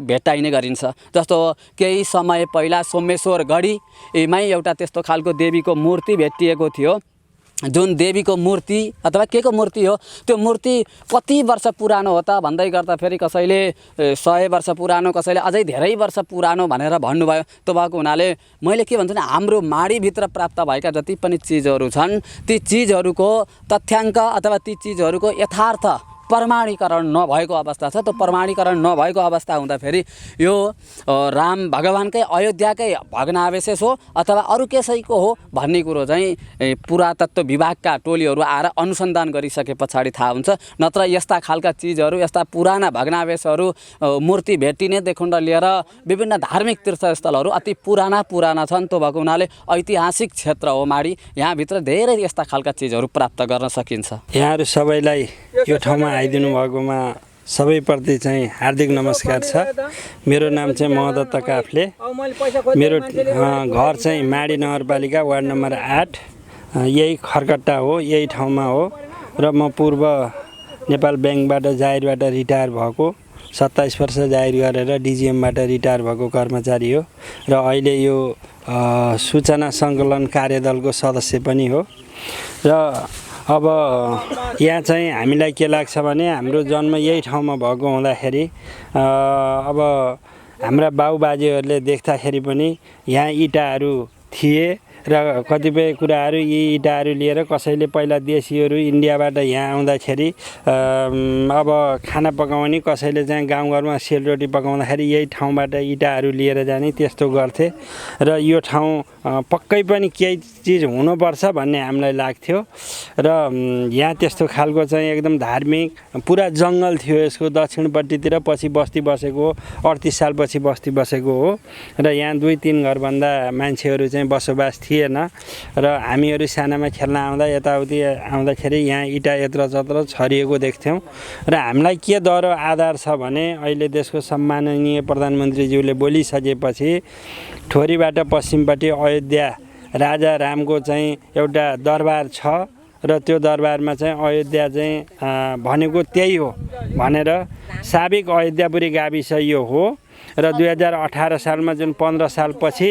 S5: भेटाइने गरिन्छ। जस्तो केही समय पहिला सोमेश्वर गढीमै एउटा त्यस्तो खालको देवीको मूर्ति भेटिएको थियो। जुन देवीको मूर्ति अथवा के को मूर्ति हो त्यो मूर्ति कति वर्ष पुरानो हो त भन्दै गर्दा फेरि कसैले 100 वर्ष पुरानो, कसैले अझै धेरै वर्ष पुरानो भनेर भन्नुभयो। त्यो भएको हुनाले मैले के भन्छु भने हाम्रो माडीभित्र प्राप्त भएका जति पनि चिजहरू छन् ती चिजहरूको तथ्याङ्क अथवा ती चिजहरूको यथार्थ प्रमाणीकरण नभएको अवस्था छ। त्यो प्रमाणीकरण नभएको अवस्था हुँदाखेरि यो राम भगवानकै अयोध्याकै भग्नावशेष हो अथवा अरू कसैको हो भन्ने कुरो चाहिँ पुरातत्व विभागका टोलीहरू आएर अनुसन्धान गरिसके पछाडि थाहा हुन्छ। नत्र यस्ता खालका चिजहरू, यस्ता पुराना भग्नावशेषहरू, मूर्ति भेटिनेदेखि लिएर विभिन्न धार्मिक तीर्थस्थलहरू अति पुराना छन्। त्यो भएको हुनाले ऐतिहासिक क्षेत्र हो माडी, यहाँभित्र धेरै यस्ता खालका चिजहरू प्राप्त गर्न सकिन्छ।
S6: यहाँहरू सबैलाई यो ठाउँमा आइदिनु भएकोमा सबैप्रति चाहिँ हार्दिक नमस्कार छ। मेरो नाम चाहिँ महदत्त काफ्ले। मेरो घर चाहिँ माडी नगरपालिका वार्ड नम्बर 8, यही खरकट्टा हो, यही ठाउँमा हो र म पूर्व नेपाल ब्याङ्कबाट जागिरबाट रिटायर भएको 27 वर्ष जागिर गरेर डिजिएमबाट रिटायर भएको कर्मचारी हो र अहिले यो सूचना सङ्कलन कार्यदलको सदस्य पनि हो। र अब यहाँ चाहिँ हामीलाई के लाग्छ भने हाम्रो जन्म यही ठाउँमा भएको हुँदाखेरि अब हाम्रा बाबुबाजेहरूले देख्दाखेरि पनि यहाँ इँटाहरू थिए र कतिपय कुराहरू यी इँटाहरू लिएर कसैले पहिला देशीहरू इन्डियाबाट यहाँ आउँदाखेरि अब खाना पकाउने, कसैले चाहिँ गाउँघरमा सेलरोटी पकाउँदाखेरि यही ठाउँबाट इँटाहरू लिएर जाने त्यस्तो गर्थे र यो ठाउँ पक्कै पनि केही चिज हुनुपर्छ भन्ने हामीलाई लाग्थ्यो। र यहाँ त्यस्तो खालको चाहिँ एकदम धार्मिक पुरा जङ्गल थियो यसको दक्षिणपट्टितिर, पछि बस्ती बसेको 38 सालपछि बस्ती बसेको हो र यहाँ 2-3 घरभन्दा मान्छेहरू चाहिँ बसोबास थिएन र हामीहरू सानामा खेल्न आउँदा यताउति आउँदाखेरि यहाँ इँटा यत्र जत्र छरिएको देख्थ्यौँ। र हामीलाई के डर आधार छ भने अहिले देशको सम्माननीय प्रधानमन्त्रीज्यूले बोलिसकेपछि ठोरीबाट पश्चिमपट्टि अयोध्या राजा रामको चाहिँ एउटा दरबार छ र त्यो दरबारमा चाहिँ अयोध्या चाहिँ भनेको त्यही हो भनेर साबिक अयोध्यापुरी गाविस यो हो र 2018 सालमा जुन 15 सालपछि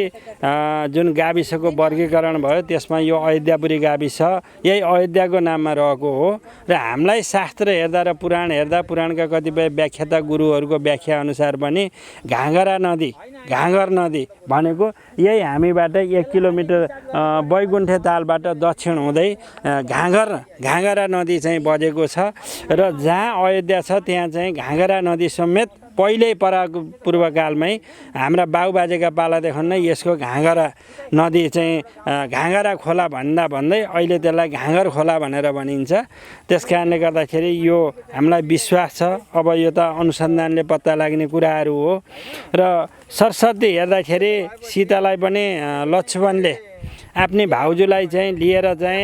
S6: जुन गाविसको वर्गीकरण भयो त्यसमा यो अयोध्यापुरी गाविस यही अयोध्याको नाममा रहेको हो र हामीलाई शास्त्र हेर्दा र पुराण हेर्दा पुराणका कतिपय व्याख्याता गुरुहरूको व्याख्या अनुसार पनि घाँगर नदी भनेको यही हामीबाट 1 किलोमिटर बैकुण्ठे तालबाट दक्षिण हुँदै घाँगरा नदी चाहिँ बजेको छ र जहाँ अयोध्या छ त्यहाँ चाहिँ घाँगरा नदी समेत पहिल्यै पूर्वकालमै हाम्रा बाबुबाजेका पालादेखि नै यसको घाँगरा नदी चाहिँ घाँगरा खोला भन्दै अहिले त्यसलाई घाँगर खोला भनेर भनिन्छ। त्यस कारणले गर्दाखेरि यो हामीलाई विश्वास छ अब यो त अनुसन्धानले पत्ता लाग्ने कुराहरू हो र सरस्वती हेर्दाखेरि सीतालाई पनि लक्ष्मणले आफ्नै भाउजूलाई चाहिँ लिएर चाहिँ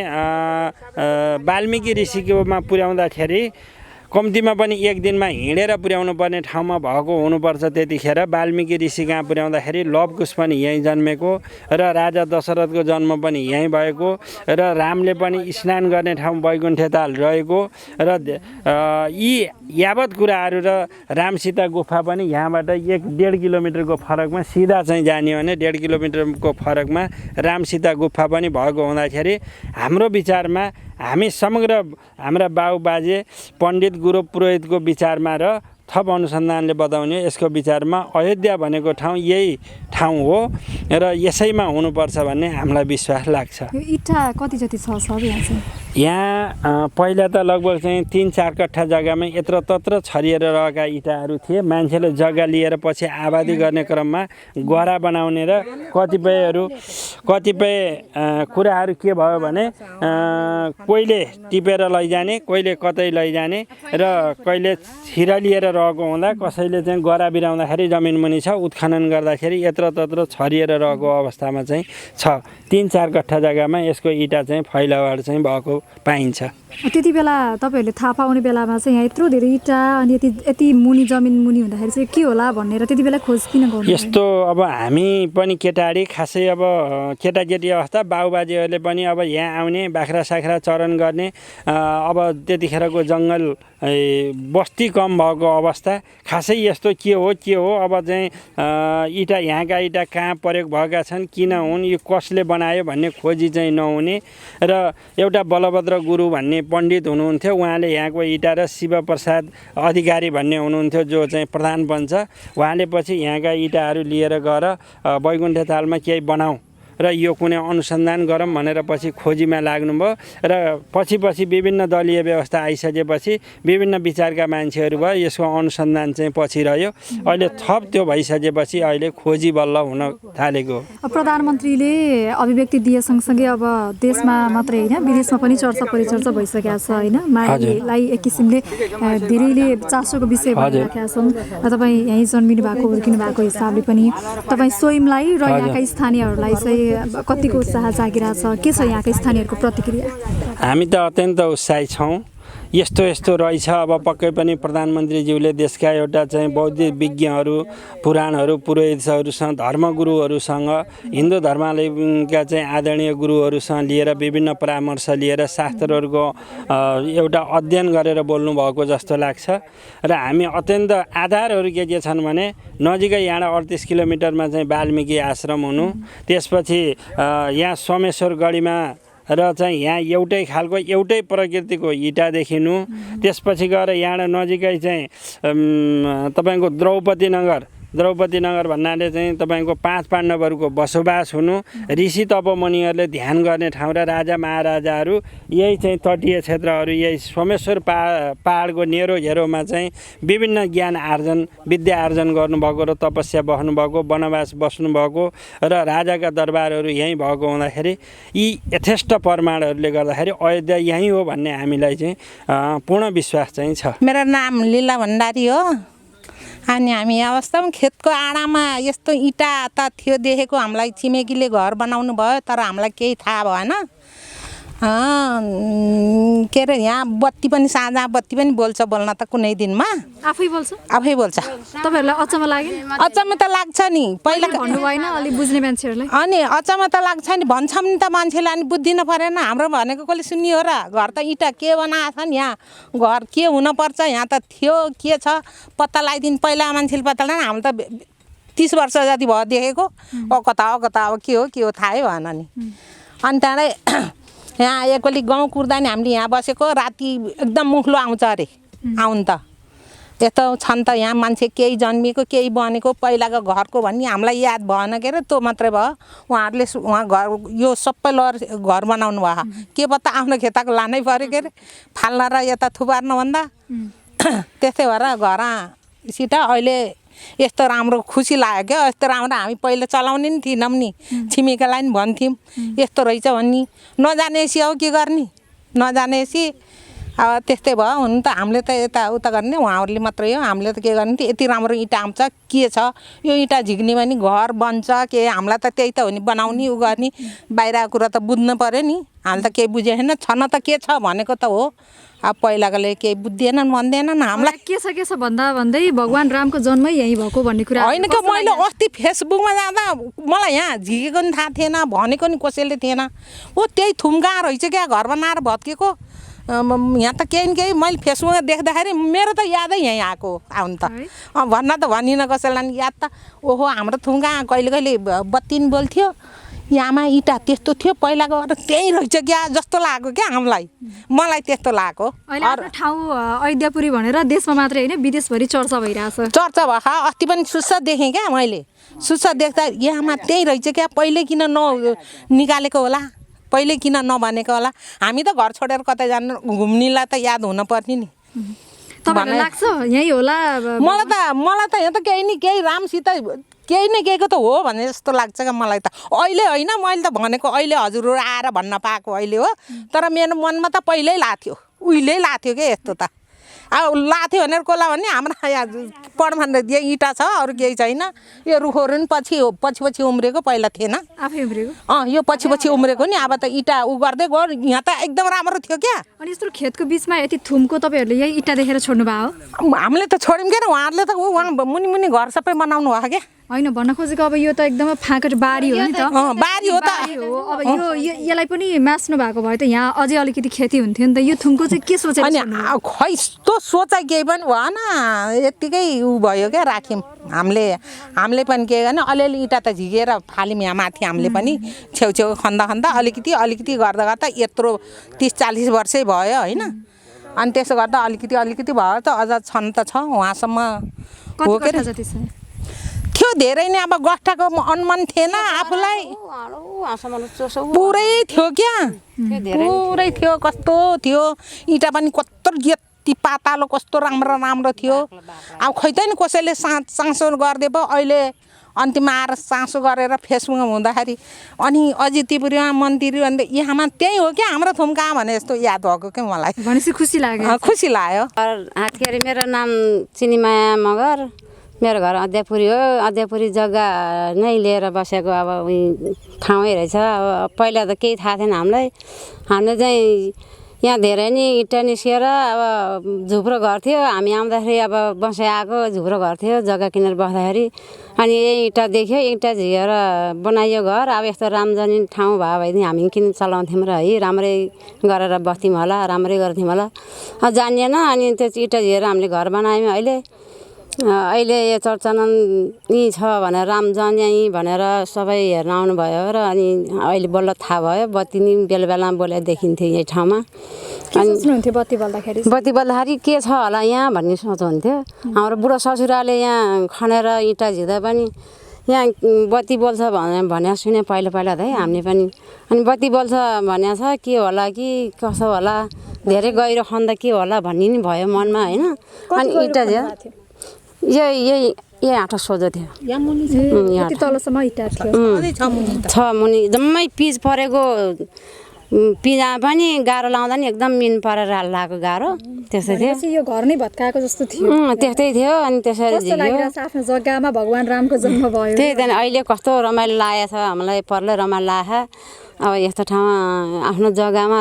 S6: वाल्मिकी ऋषिकोमा पुर्याउँदाखेरि कम्तीमा पनि एक दिनमा हिँडेर पुर्याउनु पर्ने ठाउँमा भएको हुनुपर्छ। त्यतिखेर वाल्मिकी ऋषि कहाँ पुर्याउँदाखेरि लवकुश पनि यहीँ जन्मेको र राजा दशरथको जन्म पनि यहीँ भएको र रामले पनि स्नान गर्ने ठाउँ बैकुण्ठे ताल रहेको र यी यावत कुराहरू र रामसीता गुफा पनि यहाँबाट 1.5 किलोमिटरको फरकमा सिधा चाहिँ जाने हो भने 1.5 किलोमिटरको फरकमा रामसीता गुफा पनि भएको हुँदाखेरि हाम्रो विचारमा हामी समग्र हाम्रा बाबुबाजे पण्डित गुरु पुरोहितको विचारमा र थप अनुसन्धानले बताउने यसको विचारमा अयोध्या भनेको ठाउँ यही ठाउँ हो र यसैमा हुनुपर्छ भन्ने हामीलाई विश्वास लाग्छ।
S1: यो इँटा कति जति छ सब यहाँ चाहिँ?
S6: यहाँ पहिला त लगभग चाहिँ 3-4 कट्ठा जग्गामा यत्र तत्र छरिएर रहेका इँटाहरू थिए। मान्छेले जग्गा लिएर पछि आबादी गर्ने क्रममा गरा बनाउने र कतिपय कुराहरू के भयो भने कोहीले टिपेर लैजाने, कोहीले कतै लैजाने र कहिले छिरा लिएर रहेको हुँदा कसैले चाहिँ गरा बिराउँदाखेरि जमिन मुनि छ, उत्खनन गर्दाखेरि यत्र तत्र छरिएर रहेको अवस्थामा चाहिँ छ। 3-4 कट्ठा जग्गामा यसको इँटा चाहिँ फैलावट चाहिँ भएको पाइन्छ।
S1: त्यति बेला तपाईहरूले थाहा पाउने बेलामा चाहिँ यहाँ यत्रो धेरै इँटा अनि यति मुनि जमिन मुनि हुँदाखेरि चाहिँ के होला भनेर त्यति बेला खोज किन गर्नु?
S6: यस्तो अब हामी पनि केटाडी खासै अब केटाकेटी अवस्था बाबुबाजेहरूले पनि अब यहाँ आउने बाख्रा साख्रा चरण गर्ने अब त्यतिखेरको जङ्गल बस्ती कम भएको अवस्था खासै यस्तो के हो अब चाहिँ इँटा यहाँका इँटा कहाँ प्रयोग भएका छन्, किन हुन्, यो कसले बनायो भन्ने खोजी चाहिँ नहुने र एउटा बलभद्र गुरु भन्ने पण्डित हुनुहुन्थ्यो, उहाँले यहाँको इँटा र शिवप्रसाद अधिकारी भन्ने हुनुहुन्थ्यो जो चाहिँ प्रधान बन्छ, उहाँले पछि यहाँका इँटाहरू लिएर गएर बैकुण्ठे तालमा केही बनाऊ र यो कुनै अनुसन्धान गरौँ भनेर पछि खोजीमा लाग्नुभयो र पछि विभिन्न दलीय व्यवस्था आइसकेपछि विभिन्न विचारका मान्छेहरू भयो, यसको अनुसन्धान चाहिँ पछि रह्यो। अहिले थप त्यो भइसकेपछि अहिले खोजी बल्ल हुन थालेको।
S1: प्रधानमन्त्रीले अभिव्यक्ति दिए सँगसँगै अब देशमा मात्रै होइन विदेशमा पनि चर्चा परिचर्चा भइसकेको छ होइन, माइतीलाई एक किसिमले धेरैले चासोको विषय भइराखेका छन्। तपाईँ यहीँ जन्मिनु भएको हुर्किनु भएको हिसाबले पनि तपाईँ स्वयंलाई र यहाँका स्थानीयहरूलाई चाहिँ कतिको उत्साह जागिरहेछ, के छ यहाँका स्थानीयहरूको प्रतिक्रिया?
S6: हामी त अत्यन्त उत्साहित छौँ। यस्तो रहेछ अब पक्कै पनि प्रधानमन्त्रीज्यूले देशका एउटा चाहिँ बौद्धिक विज्ञहरू, पुराणहरू, पुरोहितहरूसँग, धर्मगुरुहरूसँग, हिन्दू धर्मावलम्बीका चाहिँ आदरणीय गुरुहरूसँग लिएर विभिन्न परामर्श लिएर शास्त्रहरूको एउटा अध्ययन गरेर बोल्नुभएको जस्तो लाग्छ र हामी अत्यन्त आधारहरू के छन् भने नजिकै यहाँ 38 किलोमिटरमा चाहिँ वाल्मिकी आश्रम हुनु, त्यसपछि यहाँ सोमेश्वर गढीमा र चाहिँ यहाँ एउटै प्रकृतिको इँटा देखिनु, त्यसपछि गएर यहाँ नजिकै चाहिँ तपाईँको द्रौपदी नगर भन्नाले चाहिँ तपाईँको 5 पाण्डवहरूको बसोबास हुनु, ऋषि तपमुनिहरूले ध्यान गर्ने ठाउँ र राजा महाराजाहरू यही चाहिँ तटीय क्षेत्रहरू यही सोमेश्वर पहाडको नेरो घेरोमा चाहिँ विभिन्न ज्ञान आर्जन विद्या आर्जन गर्नुभएको र तपस्या बस्नुभएको, वनवास बस्नुभएको र राजाका दरबारहरू यहीँ भएको हुँदाखेरि यी यथेष्ट प्रमाणहरूले गर्दाखेरि अयोध्या यहीँ हो भन्ने हामीलाई चाहिँ पूर्ण विश्वास चाहिँ छ।
S7: मेरो नाम लीला भण्डारी हो अनि हामी वास्तवमा खेतको आडामा यस्तो इँटा त थियो देखेको, हामीलाई छिमेकीले घर बनाउनु भयो तर हामीलाई केही थाहा भएन। के अरे यहाँ बत्ती पनि साँझ बत्ती पनि बोल्न त कुनै दिनमा
S1: आफै बोल्छ। तपाईँहरूलाई अचम्म लाग्यो?
S7: अचम्म त लाग्छ नि, पहिला
S1: भन्नु भएन अलि बुझ्ने मान्छेहरूलाई?
S7: अनि अचम्म त लाग्छ नि, भन्छौँ नि त मान्छेलाई, अनि बुझ्दिन परेन। हाम्रो भनेको कसले सुन्यो र? घर त इँटा के बनाएको छ नि, यहाँ घर के हुनपर्छ, यहाँ त थियो के छ पत्ता लगाइदिनु, पहिला मान्छेले पत्ता लगाएन। हामी त 30 वर्ष जति भयो देखेको कता अब के हो थाहै भएन नि अनि त्यहाँबाट यहाँ एकपल्ट गाउँ कुर्दा नि हामीले यहाँ बसेको राति एकदम मुखलो आउँछ अरे आउनु त यस्तो छन् त यहाँ मान्छे केही जन्मिएको केही बनेको पहिलाको घरको भन्ने हामीलाई याद भएन के अरे त्यो मात्रै भयो उहाँहरूले उहाँ घर यो सबै लर घर बनाउनु भयो के पत्ता आफ्नो खेताको लानै पऱ्यो के अरे फाल्न र यता थुपार्न भन्दा त्यस्तै भएर घर सिटा अहिले यस्तो राम्रो खुसी लाग्यो क्या यस्तो राम्रो हामी पहिला चलाउने नि थिएनौँ नि छिमेकीलाई नि भन्थ्यौँ यस्तो रहेछ भन्ने नजानेसी हो के गर्ने नजानेसी अब त्यस्तै भयो हुनु त हामीले त यताउता गर्ने उहाँहरूले मात्रै हो हामीले त के गर्ने थियो यति राम्रो इँटा आउँछ के छ यो इँटा झिक्ने भने घर बन्छ के हामीलाई त त्यही त हो नि बनाउने उ गर्ने बाहिरको कुरा त बुझ्नु पऱ्यो नि हामीले त केही बुझेन छन त के छ भनेको त हो अब पहिलाकोले केही बुझ्दैनन् भन्दैनन् हामीलाई
S1: के छ भन्दै भगवान् रामको जन्मै यहीँ भएको भन्ने कुरा
S7: होइन कि मैले अस्ति फेसबुकमा जाँदा मलाई यहाँ झिकेको नि थाहा थिएन भनेको नि कसैले थिएन ओ त्यही थुम्का रहेछ क्या घर बनाएर भत्केको यहाँ त केही न केही मैले फेसबुकमा देख्दाखेरि मेरो त यादै यहीँ आएको आउनु त भन्न त भनिनँ कसैलाई याद त ओहो हाम्रो थुम्का कहिले कहिले बत्ती नि बोल्थ्यो यहाँमा इँटा त्यस्तो थियो पहिलाको त्यही रहेछ क्या जस्तो लाग्यो क्या मलाई त्यस्तो लाग्यो
S1: अहिले ठाउँ अयोध्यापुरी भनेर देशमा मात्रै होइन विदेशभरि चर्चा भइरहेछ
S7: चर्चा भयो अस्ति पनि सुस्सा देखेँ क्या मैले सुस्सा देख्दा यहाँमा त्यही रहेछ क्या पहिले किन निकालेको होला पहिले किन नभनेको होला हामी त घर छोडेर कतै जानु घुम्नेलाई त याद हुन पर्ने नि
S1: तपाईँलाई लाग्छ यही होला
S7: मलाई त यहाँ त केही न केही रामसित केही न केहीको त हो भने जस्तो लाग्छ क्या मलाई त अहिले होइन मैले त भनेको अहिले हजुरहरू आएर भन्न पाएको अहिले हो तर मेरो मनमा त पहिल्यै लाग्थ्यो उहिल्यै लाग्थ्यो क्या यस्तो त अब लाग्थ्यो भनेर कसलाई भने हाम्रो यहाँ पढ्न इँटा छ अरू केही छैन यो रुखहरू नि पछि उम्रेको पहिला थिएन
S1: आफै उम्रेको
S7: यो पछि उम्रेको नि अब त इँटा उ गर्दै गयो यहाँ त एकदम राम्रो थियो क्या
S1: अनि यस्तो खेतको बिचमा यति थुमको तपाईँहरूले यही इँटा देखेर छोड्नु भयो
S7: हामीले त छोड्यौँ क्या उहाँहरूले त उहाँ मुनि घर सबै बनाउनु भयो क्या
S1: होइन भन्न खोजेको अब यो त एकदमै फाँकट बारी हो नि त
S7: बारी हो त
S1: अब यसलाई पनि मास्नु भएको भए त यहाँ अझै अलिकति खेती हुन्थ्यो नि त यो थुमको चाहिँ के सोचेर
S7: अनि खै यस्तो सोचाइ केही पनि भएन यत्तिकै उ भयो क्या राख्यौँ हामीले पनि के गर्ने अलिअलि इँटा त झिकेर फाल्यौँ यहाँ माथि हामीले पनि छेउछेउ खन्दा अलिकति गर्दा यत्रो 30-40 वर्षै भयो होइन अनि त्यसो गर्दा अलिकति भयो त अझ छन् त छ उहाँसम्म हो के थियो धेरै नै अब गट्टाको अनुमान थिएन आफूलाई पुरै थियो क्या पुरै थियो कस्तो थियो इँटा पनि कत्रो यति पातालो कस्तो राम्रो थियो अब खै त नि कसैले चासो गरिदिए पो अहिले अन्तिममा आएर चासो गरेर फेसबुकमा हुँदाखेरि अनि अझै त्रिपुरा मन्त्री अन्त यहाँमा त्यही हो क्या हाम्रो थुम्का भने जस्तो याद भएको क्या मलाई
S1: भनेपछि खुसी लाग्यो
S8: हातखेरी मेरो नाम चिनीमाया मगर मेरो घर अध्यपुरी हो अध्यपुरी जग्गा नै लिएर बसेको अब ठाउँै रहेछ अब पहिला त केही थाहा थिएन हामीले चाहिँ यहाँ धेरै नै इँटा निस्किएर अब झुप्रो घर थियो हामी आउँदाखेरि अब बसे आएको झुप्रो घर थियो जग्गा किनेर बस्दाखेरि अनि यही इँटा देख्यो इँटा झिकेर बनाइयो घर अब यस्तो रामजनी ठाउँ भयो भएदेखि हामी किन चलाउँथ्यौँ र है राम्रै गरेर बस्थ्यौँ होला राम्रै गर्थ्यौँ होला जानिएन अनि त्यो इँटा झिकेर हामीले घर बनायौँ अहिले यो चर्चनन यहीँ छ भनेर रामजनी भनेर सबै हेर्न आउनुभयो र अनि अहिले बल्ल थाहा भयो बत्ती नि बेला बोलेर देखिन्थ्यो यही ठाउँमा
S1: अनि बत्ती बल्दाखेरि के छ होला यहाँ भन्ने सोच हुन्थ्यो हाम्रो बुढो ससुराले यहाँ खनेर इँटा झिक्दा पनि यहाँ बत्ती बल्छ भने सुने पहिला त है हामीले पनि अनि बत्ती बल्छ भने छ के होला कि कसो होला धेरै गहिरो खन्दा के होला भन्ने नि भयो मनमा होइन अनि इँटा यही आँटा सोझो थियो छ मुनि जम्मै पिच परेको पिजा पनि गाह्रो लाउँदा नि एकदम मिन परेर लगाएको गाह्रो त्यस्तै थियो यो घर नै भत्काएको जस्तो थियो
S8: त्यस्तै थियो अनि त्यसरी
S1: आफ्नो जग्गामा भगवान् रामको जन्म भयो
S8: त्यही त अहिले कस्तो रमाइलो लागेको छ हामीलाई पर्लै रमाइलो लागेको अब यस्तो ठाउँमा आफ्नो जग्गामा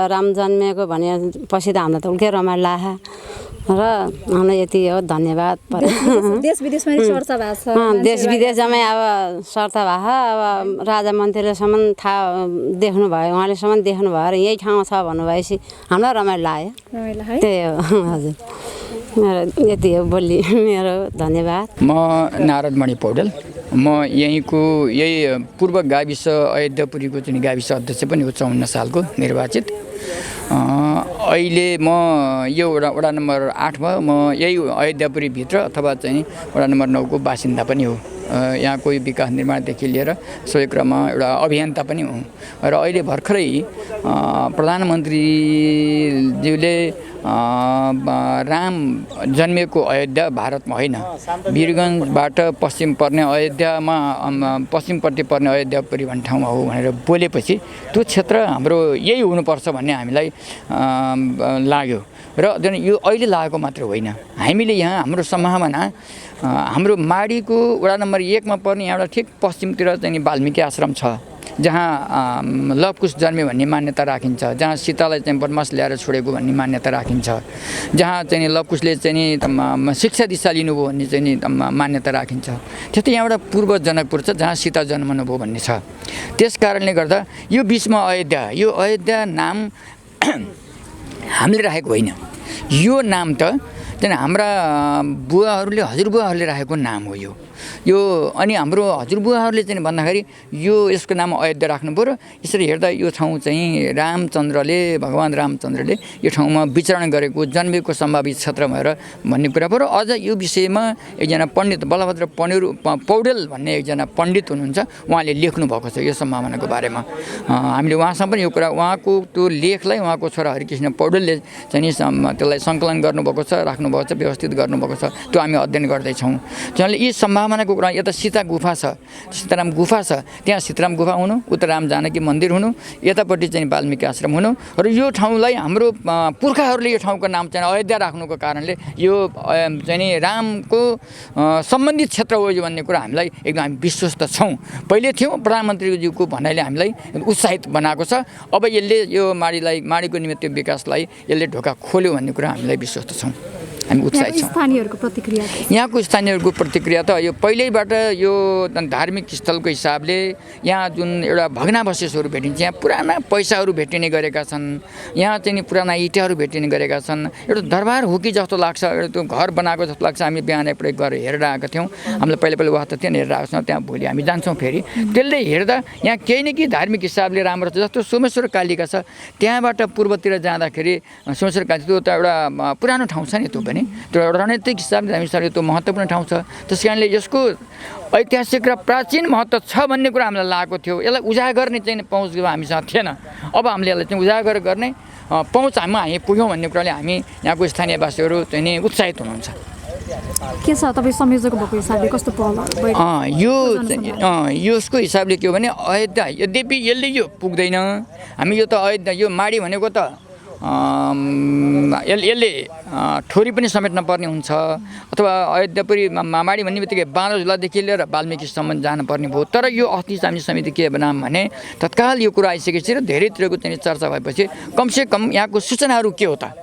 S8: राम जन्मेको भने पछि त हामीलाई त उल्कै रमाइलो लागेको र हामीलाई यति हो धन्यवाद
S1: देश विदेशमा चर्चा भएको छ
S8: देश विदेशमै अब चर्चा भएको अब राजा मन्त्रीलेसम्म थाहा देख्नुभयो उहाँलेसम्म देख्नुभयो र यही ठाउँमा छ भन्नुभएपछि हामीलाई रमाइलो लाग्यो त्यही हो हजुर मेरो यति हो बोली मेरो धन्यवाद।
S9: म नारदमणि पौडेल, म यही पूर्व गाविस अयोध्यापुरीको चाहिँ गाविस अध्यक्ष पनि हो 54 सालको निर्वाचित। अहिले म यो वडा नम्बर 8 मा म यही अयोध्यापुरीभित्र अथवा चाहिँ वडा नम्बर 9 को बासिन्दा पनि हो। यहाँको विकास निर्माणदेखि लिएर सोही क्रममा एउटा अभियन्ता पनि हुँ र अहिले भर्खरै प्रधानमन्त्रीज्यूले राम जन्मेको अयोध्या भारतमा होइन, वीरगन्जबाट पश्चिम पर्ने अयोध्यामा पश्चिमपट्टि पर्ने अयोध्यापुरी भन्ने ठाउँमा हो भनेर बोलेपछि त्यो क्षेत्र हाम्रो यही हुनुपर्छ भन्ने हामीलाई लाग्यो र यो अहिले लागेको मात्र होइन। हामीले यहाँ हाम्रो सम्भावना हाम्रो माडीको वडा नम्बर 1 मा पर्ने यहाँबाट ठिक पश्चिमतिर चाहिँ वाल्मिकी आश्रम छ, जहाँ लवकुश जन्मे भन्ने मान्यता राखिन्छ, जहाँ सीतालाई चाहिँ वनवास ल्याएर छोडेको भन्ने मान्यता राखिन्छ, जहाँ चाहिँ लवकुशले चाहिँ शिक्षा दीक्षा लिनुभयो भन्ने चाहिँ मान्यता राखिन्छ। त्यस्तै यहाँबाट पूर्व जनकपुर छ जहाँ सीता जन्मनुभयो भन्ने छ। त्यस कारणले गर्दा यो बिचमा यो अयोध्या नाम हामीले राखेको होइन, यो नाम त चाहिँ हाम्रा बुवाहरूले हजुरबुवाहरूले राखेको नाम हो यो अनि हाम्रो हजुरबुवाहरूले चाहिँ भन्दाखेरि यसको नाम अयोध्या राख्नु पर्यो। यसरी हेर्दा यो ठाउँ चाहिँ भगवान् रामचन्द्रले यो ठाउँमा विचरण गरेको जन्मेको सम्भावित क्षेत्र भएर भन्ने कुरा पर्यो। अझ यो विषयमा एकजना पण्डित बलभद्र पौडेल भन्ने एकजना पण्डित हुनुहुन्छ, उहाँले लेख्नु भएको छ यो सम्भावनाको बारेमा। हामीले उहाँसँग पनि यो कुरा उहाँको त्यो लेखलाई उहाँको छोरा हरिकृष्ण पौडेलले चाहिँ त्यसलाई सङ्कलन गर्नुभएको छ, राख्नुभएको छ, व्यवस्थित गर्नुभएको छ। त्यो हामी अध्ययन गर्दैछौँ। त्यसले यी सम्भावनाको कुरा यता सीता गुफा छ, सीताराम गुफा छ, त्यहाँ सीताराम गुफा हुनु, उता राम जानकी मन्दिर हुनु, यतापट्टि चाहिँ वाल्मिकी आश्रम हुनु र यो ठाउँलाई हाम्रो पुर्खाहरूले यो ठाउँको नाम चाहिँ अयोध्या राख्नुको कारणले यो चाहिँ रामको सम्बन्धित क्षेत्र हो भन्ने कुरा हामीलाई एकदम हामी विश्वस्त छौँ। पहिले थियौँ, प्रधानमन्त्रीज्यूको भनाइले हामीलाई उत्साहित बनाएको छ। अब यसले यो माडीको निमित्त विकासलाई यसले ढोका खोल्यो भन्ने कुरा हामीलाई विश्वस्त छौँ, हामी उत्साहित छौँ। यहाँको स्थानीयहरूको प्रतिक्रिया त यो पहिल्यैबाट यो धार्मिक स्थलको हिसाबले यहाँ जुन एउटा भग्नावशेषहरू भेटिन्छ, यहाँ पुराना पैसाहरू भेटिने गरेका छन्, यहाँ चाहिँ पुराना इँटाहरू भेटिने गरेका छन्। एउटा दरबार हो कि जस्तो लाग्छ, एउटा त्यो घर बनाएको जस्तो लाग्छ। हामी बिहान एकपल्ट गएर हेरेर आएका थियौँ, हामीलाई पहिला वास्ता थियो हेरेर आएको छौँ। त्यहाँ भोलि हामी जान्छौँ फेरि। त्यसले हेर्दा यहाँ केही न केही धार्मिक हिसाबले राम्रो छ। जस्तो सोमेश्वर कालिका छ, त्यहाँबाट पूर्वतिर जाँदाखेरि सोमेश्वर काली त्यो त एउटा पुरानो ठाउँ छ नि, त्यो पनि त्यो एउटा रणनीतिक हिसाबले त्यो महत्त्वपूर्ण ठाउँ छ। त्यस कारणले यसको ऐतिहासिक र प्राचीन महत्त्व छ भन्ने कुरा हामीलाई लागेको थियो। यसलाई उजागर गर्ने चाहिँ पहुँच हामीसँग थिएन। अब हामीले यसलाई चाहिँ उजागर गर्ने पहुँच हामी पुग्यौँ भन्ने कुराले हामी यहाँको स्थानीयवासीहरू चाहिँ नि उत्साहित हुनुहुन्छ।
S1: के छ तपाईँ संयोजक भएको हिसाबले कस्तो पहल
S9: यसको हिसाबले के हो भने अयोध्या यद्यपि यसले यो पुग्दैन। हामी यो त अयोध्या यो माडी भनेको त यसले ठोरी पनि समेट्न पर्ने हुन्छ, अथवा अयोध्यापुरी माडी भन्ने बित्तिकै बाँदरझुलादेखि लिएर वाल्मिकीसम्म जानुपर्ने भयो। तर यो अस्ति हामी समिति के बनाऊँ भने तत्काल यो कुरा आइसकेपछि र धेरैतिरको चाहिँ चर्चा भएपछि कमसेकम यहाँको सूचनाहरू के हो त,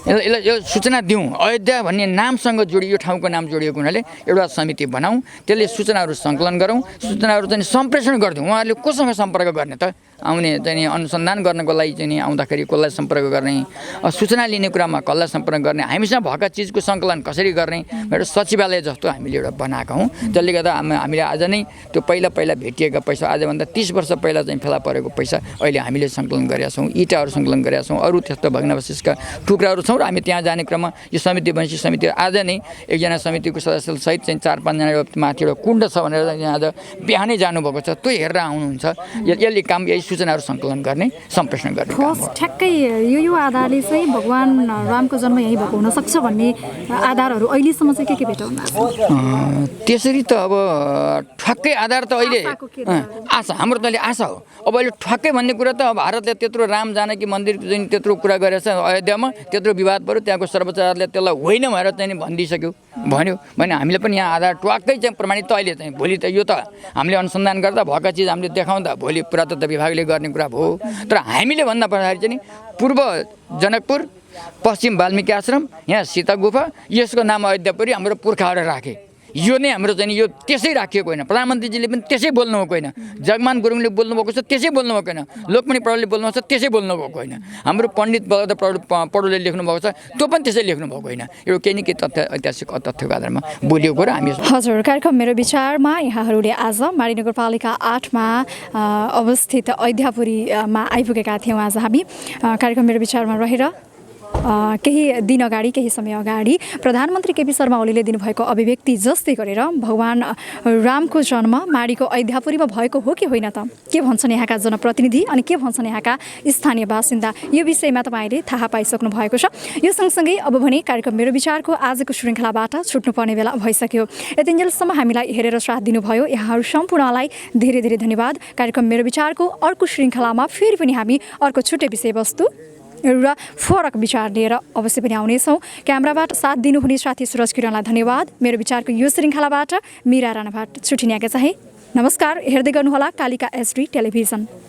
S9: यसलाई यो सूचना दिउँ। अयोध्या भन्ने नामसँग जोडियो, ठाउँको नाम जोडिएको हुनाले एउटा समिति बनाऊँ, त्यसले सूचनाहरू सङ्कलन गरौँ, सूचनाहरू चाहिँ सम्प्रेषण गरिदिउँ। उहाँहरूले कोसँग सम्पर्क गर्ने त, आउने चाहिँ अनुसन्धान गर्नको लागि चाहिँ आउँदाखेरि कसलाई सम्पर्क गर्ने, सूचना लिने कुरामा कसलाई सम्पर्क गर्ने, हामीसँग भएका चिजको सङ्कलन कसरी गर्ने, एउटा सचिवालय जस्तो हामीले एउटा बनाएका हौँ। जसले गर्दा हामीले आज नै त्यो पहिला भेटिएका पैसा, आजभन्दा 30 वर्ष पहिला चाहिँ फेला परेको पैसा अहिले हामीले सङ्कलन गरेका छौँ, इँटाहरू सङ्कलन गरेका छौँ, अरू त्यस्तो भग्नावशेषका टुक्राहरू छौँ। र हामी त्यहाँ जाने क्रममा यो समिति बनेपछि समिति आज नै एकजना समितिको सदस्यसहित चाहिँ 4-5 जना माथि एउटा कुण्ड छ भनेर यहाँ आज बिहानै जानुभएको छ, त्यो हेरेर आउनुहुन्छ। यसले काम यही सूचनाहरू सङ्कलन गर्ने, सम्प्रेषण गर्ने काम हो।
S1: ठ्याक्कै यो आधारले चाहिँ भगवान् रामको जन्म यहीँ भएको हुनसक्छ भन्ने आधारहरू अहिलेसम्म चाहिँ के भेटाउनु भएको छ?
S9: त्यसरी त अब ठ्याक्कै आधार त अहिले आशा, हाम्रो त अहिले आशा हो। अब अहिले ठ्याक्कै भन्ने कुरा त भारतले त्यत्रो राम जानकी मन्दिर जुन त्यत्रो कुरा गरेछ अयोध्यामा, त्यत्रो विवाद पऱ्यो, त्यहाँको सर्वोच्च अदालतले त्यसलाई होइन भनेर चाहिँ भनिदिइसक्यो भने हामीले पनि यहाँ आधार ट्वाक्कै चाहिँ प्रमाणित त अहिले चाहिँ भोलि त यो त हामीले अनुसन्धान गर्दा भएका चिज हामीले देखाउँदा भोलि पुरातत्व विभागले गर्ने कुरा भयो। तर हामीले भन्दा पर्दाखेरि चाहिँ पूर्व जनकपुर, पश्चिम वाल्मिकी आश्रम, यहाँ सीता गुफा, यसको नाम अयोध्यापुरी हाम्रो पुर्खाहरूले राखे। यो नै हाम्रो चाहिँ यो त्यसै राखिएको होइन। प्रधानमन्त्रीजीले पनि त्यसै बोल्नुभएको होइन, जगमान गुरुङले बोल्नुभएको छ त्यसै बोल्नुभएको होइन, लोकमणि पौडेलले बोल्नुभएको छ त्यसै बोल्नुभएको होइन, हाम्रो पण्डित बलदेव पौडेलले लेख्नुभएको छ त्यो पनि त्यसै लेख्नुभएको होइन। यो केही न केही तथ्य ऐतिहासिक तथ्यको आधारमा बोलिएको र हामी
S1: हजुर, कार्यक्रम मेरो विचारमा यहाँहरूले आज माडी नगरपालिका 8मा अवस्थित अयोध्यापुरीमा आइपुगेका थियौँ। आज हामी कार्यक्रम मेरो विचारमा रहेर केही दिन अगाडि, केही समय अगाडि प्रधानमन्त्री केपी शर्मा ओलीले दिनुभएको अभिव्यक्ति जस्तै गरेर भगवान रामको जन्म माडीको अयोध्यापुरीमा भएको हो कि होइन त, के भन्छन् यहाँका जनप्रतिनिधि अनि के भन्छन् यहाँका स्थानीय बासिन्दा, यो विषयमा तपाईँले थाहा पाइसक्नु भएको छ। यो सँगसँगै अब भने कार्यक्रम मेरो विचारको आजको श्रृङ्खलाबाट छुट्नुपर्ने बेला भइसक्यो। यतिन्जेलसम्म हामीलाई हेरेर साथ दिनुभयो यहाँहरू सम्पूर्णलाई धेरै धेरै धन्यवाद। कार्यक्रम मेरो विचारको अर्को श्रृङ्खलामा फेरि पनि हामी अर्को छुट्टै विषयवस्तु र फरक विचार लिएर अवश्य पनि आउनेछौँ। क्यामेराबाट साथ दिनुहुने साथी सुरज किरणलाई धन्यवाद। मेरो विचारको यो श्रृङ्खलाबाट मीरा राणाबाट छुट्टिने आज्ञा चाहे। नमस्कार। हेर्दै गर्नुहोला कालिका एसडी टेलिभिजन।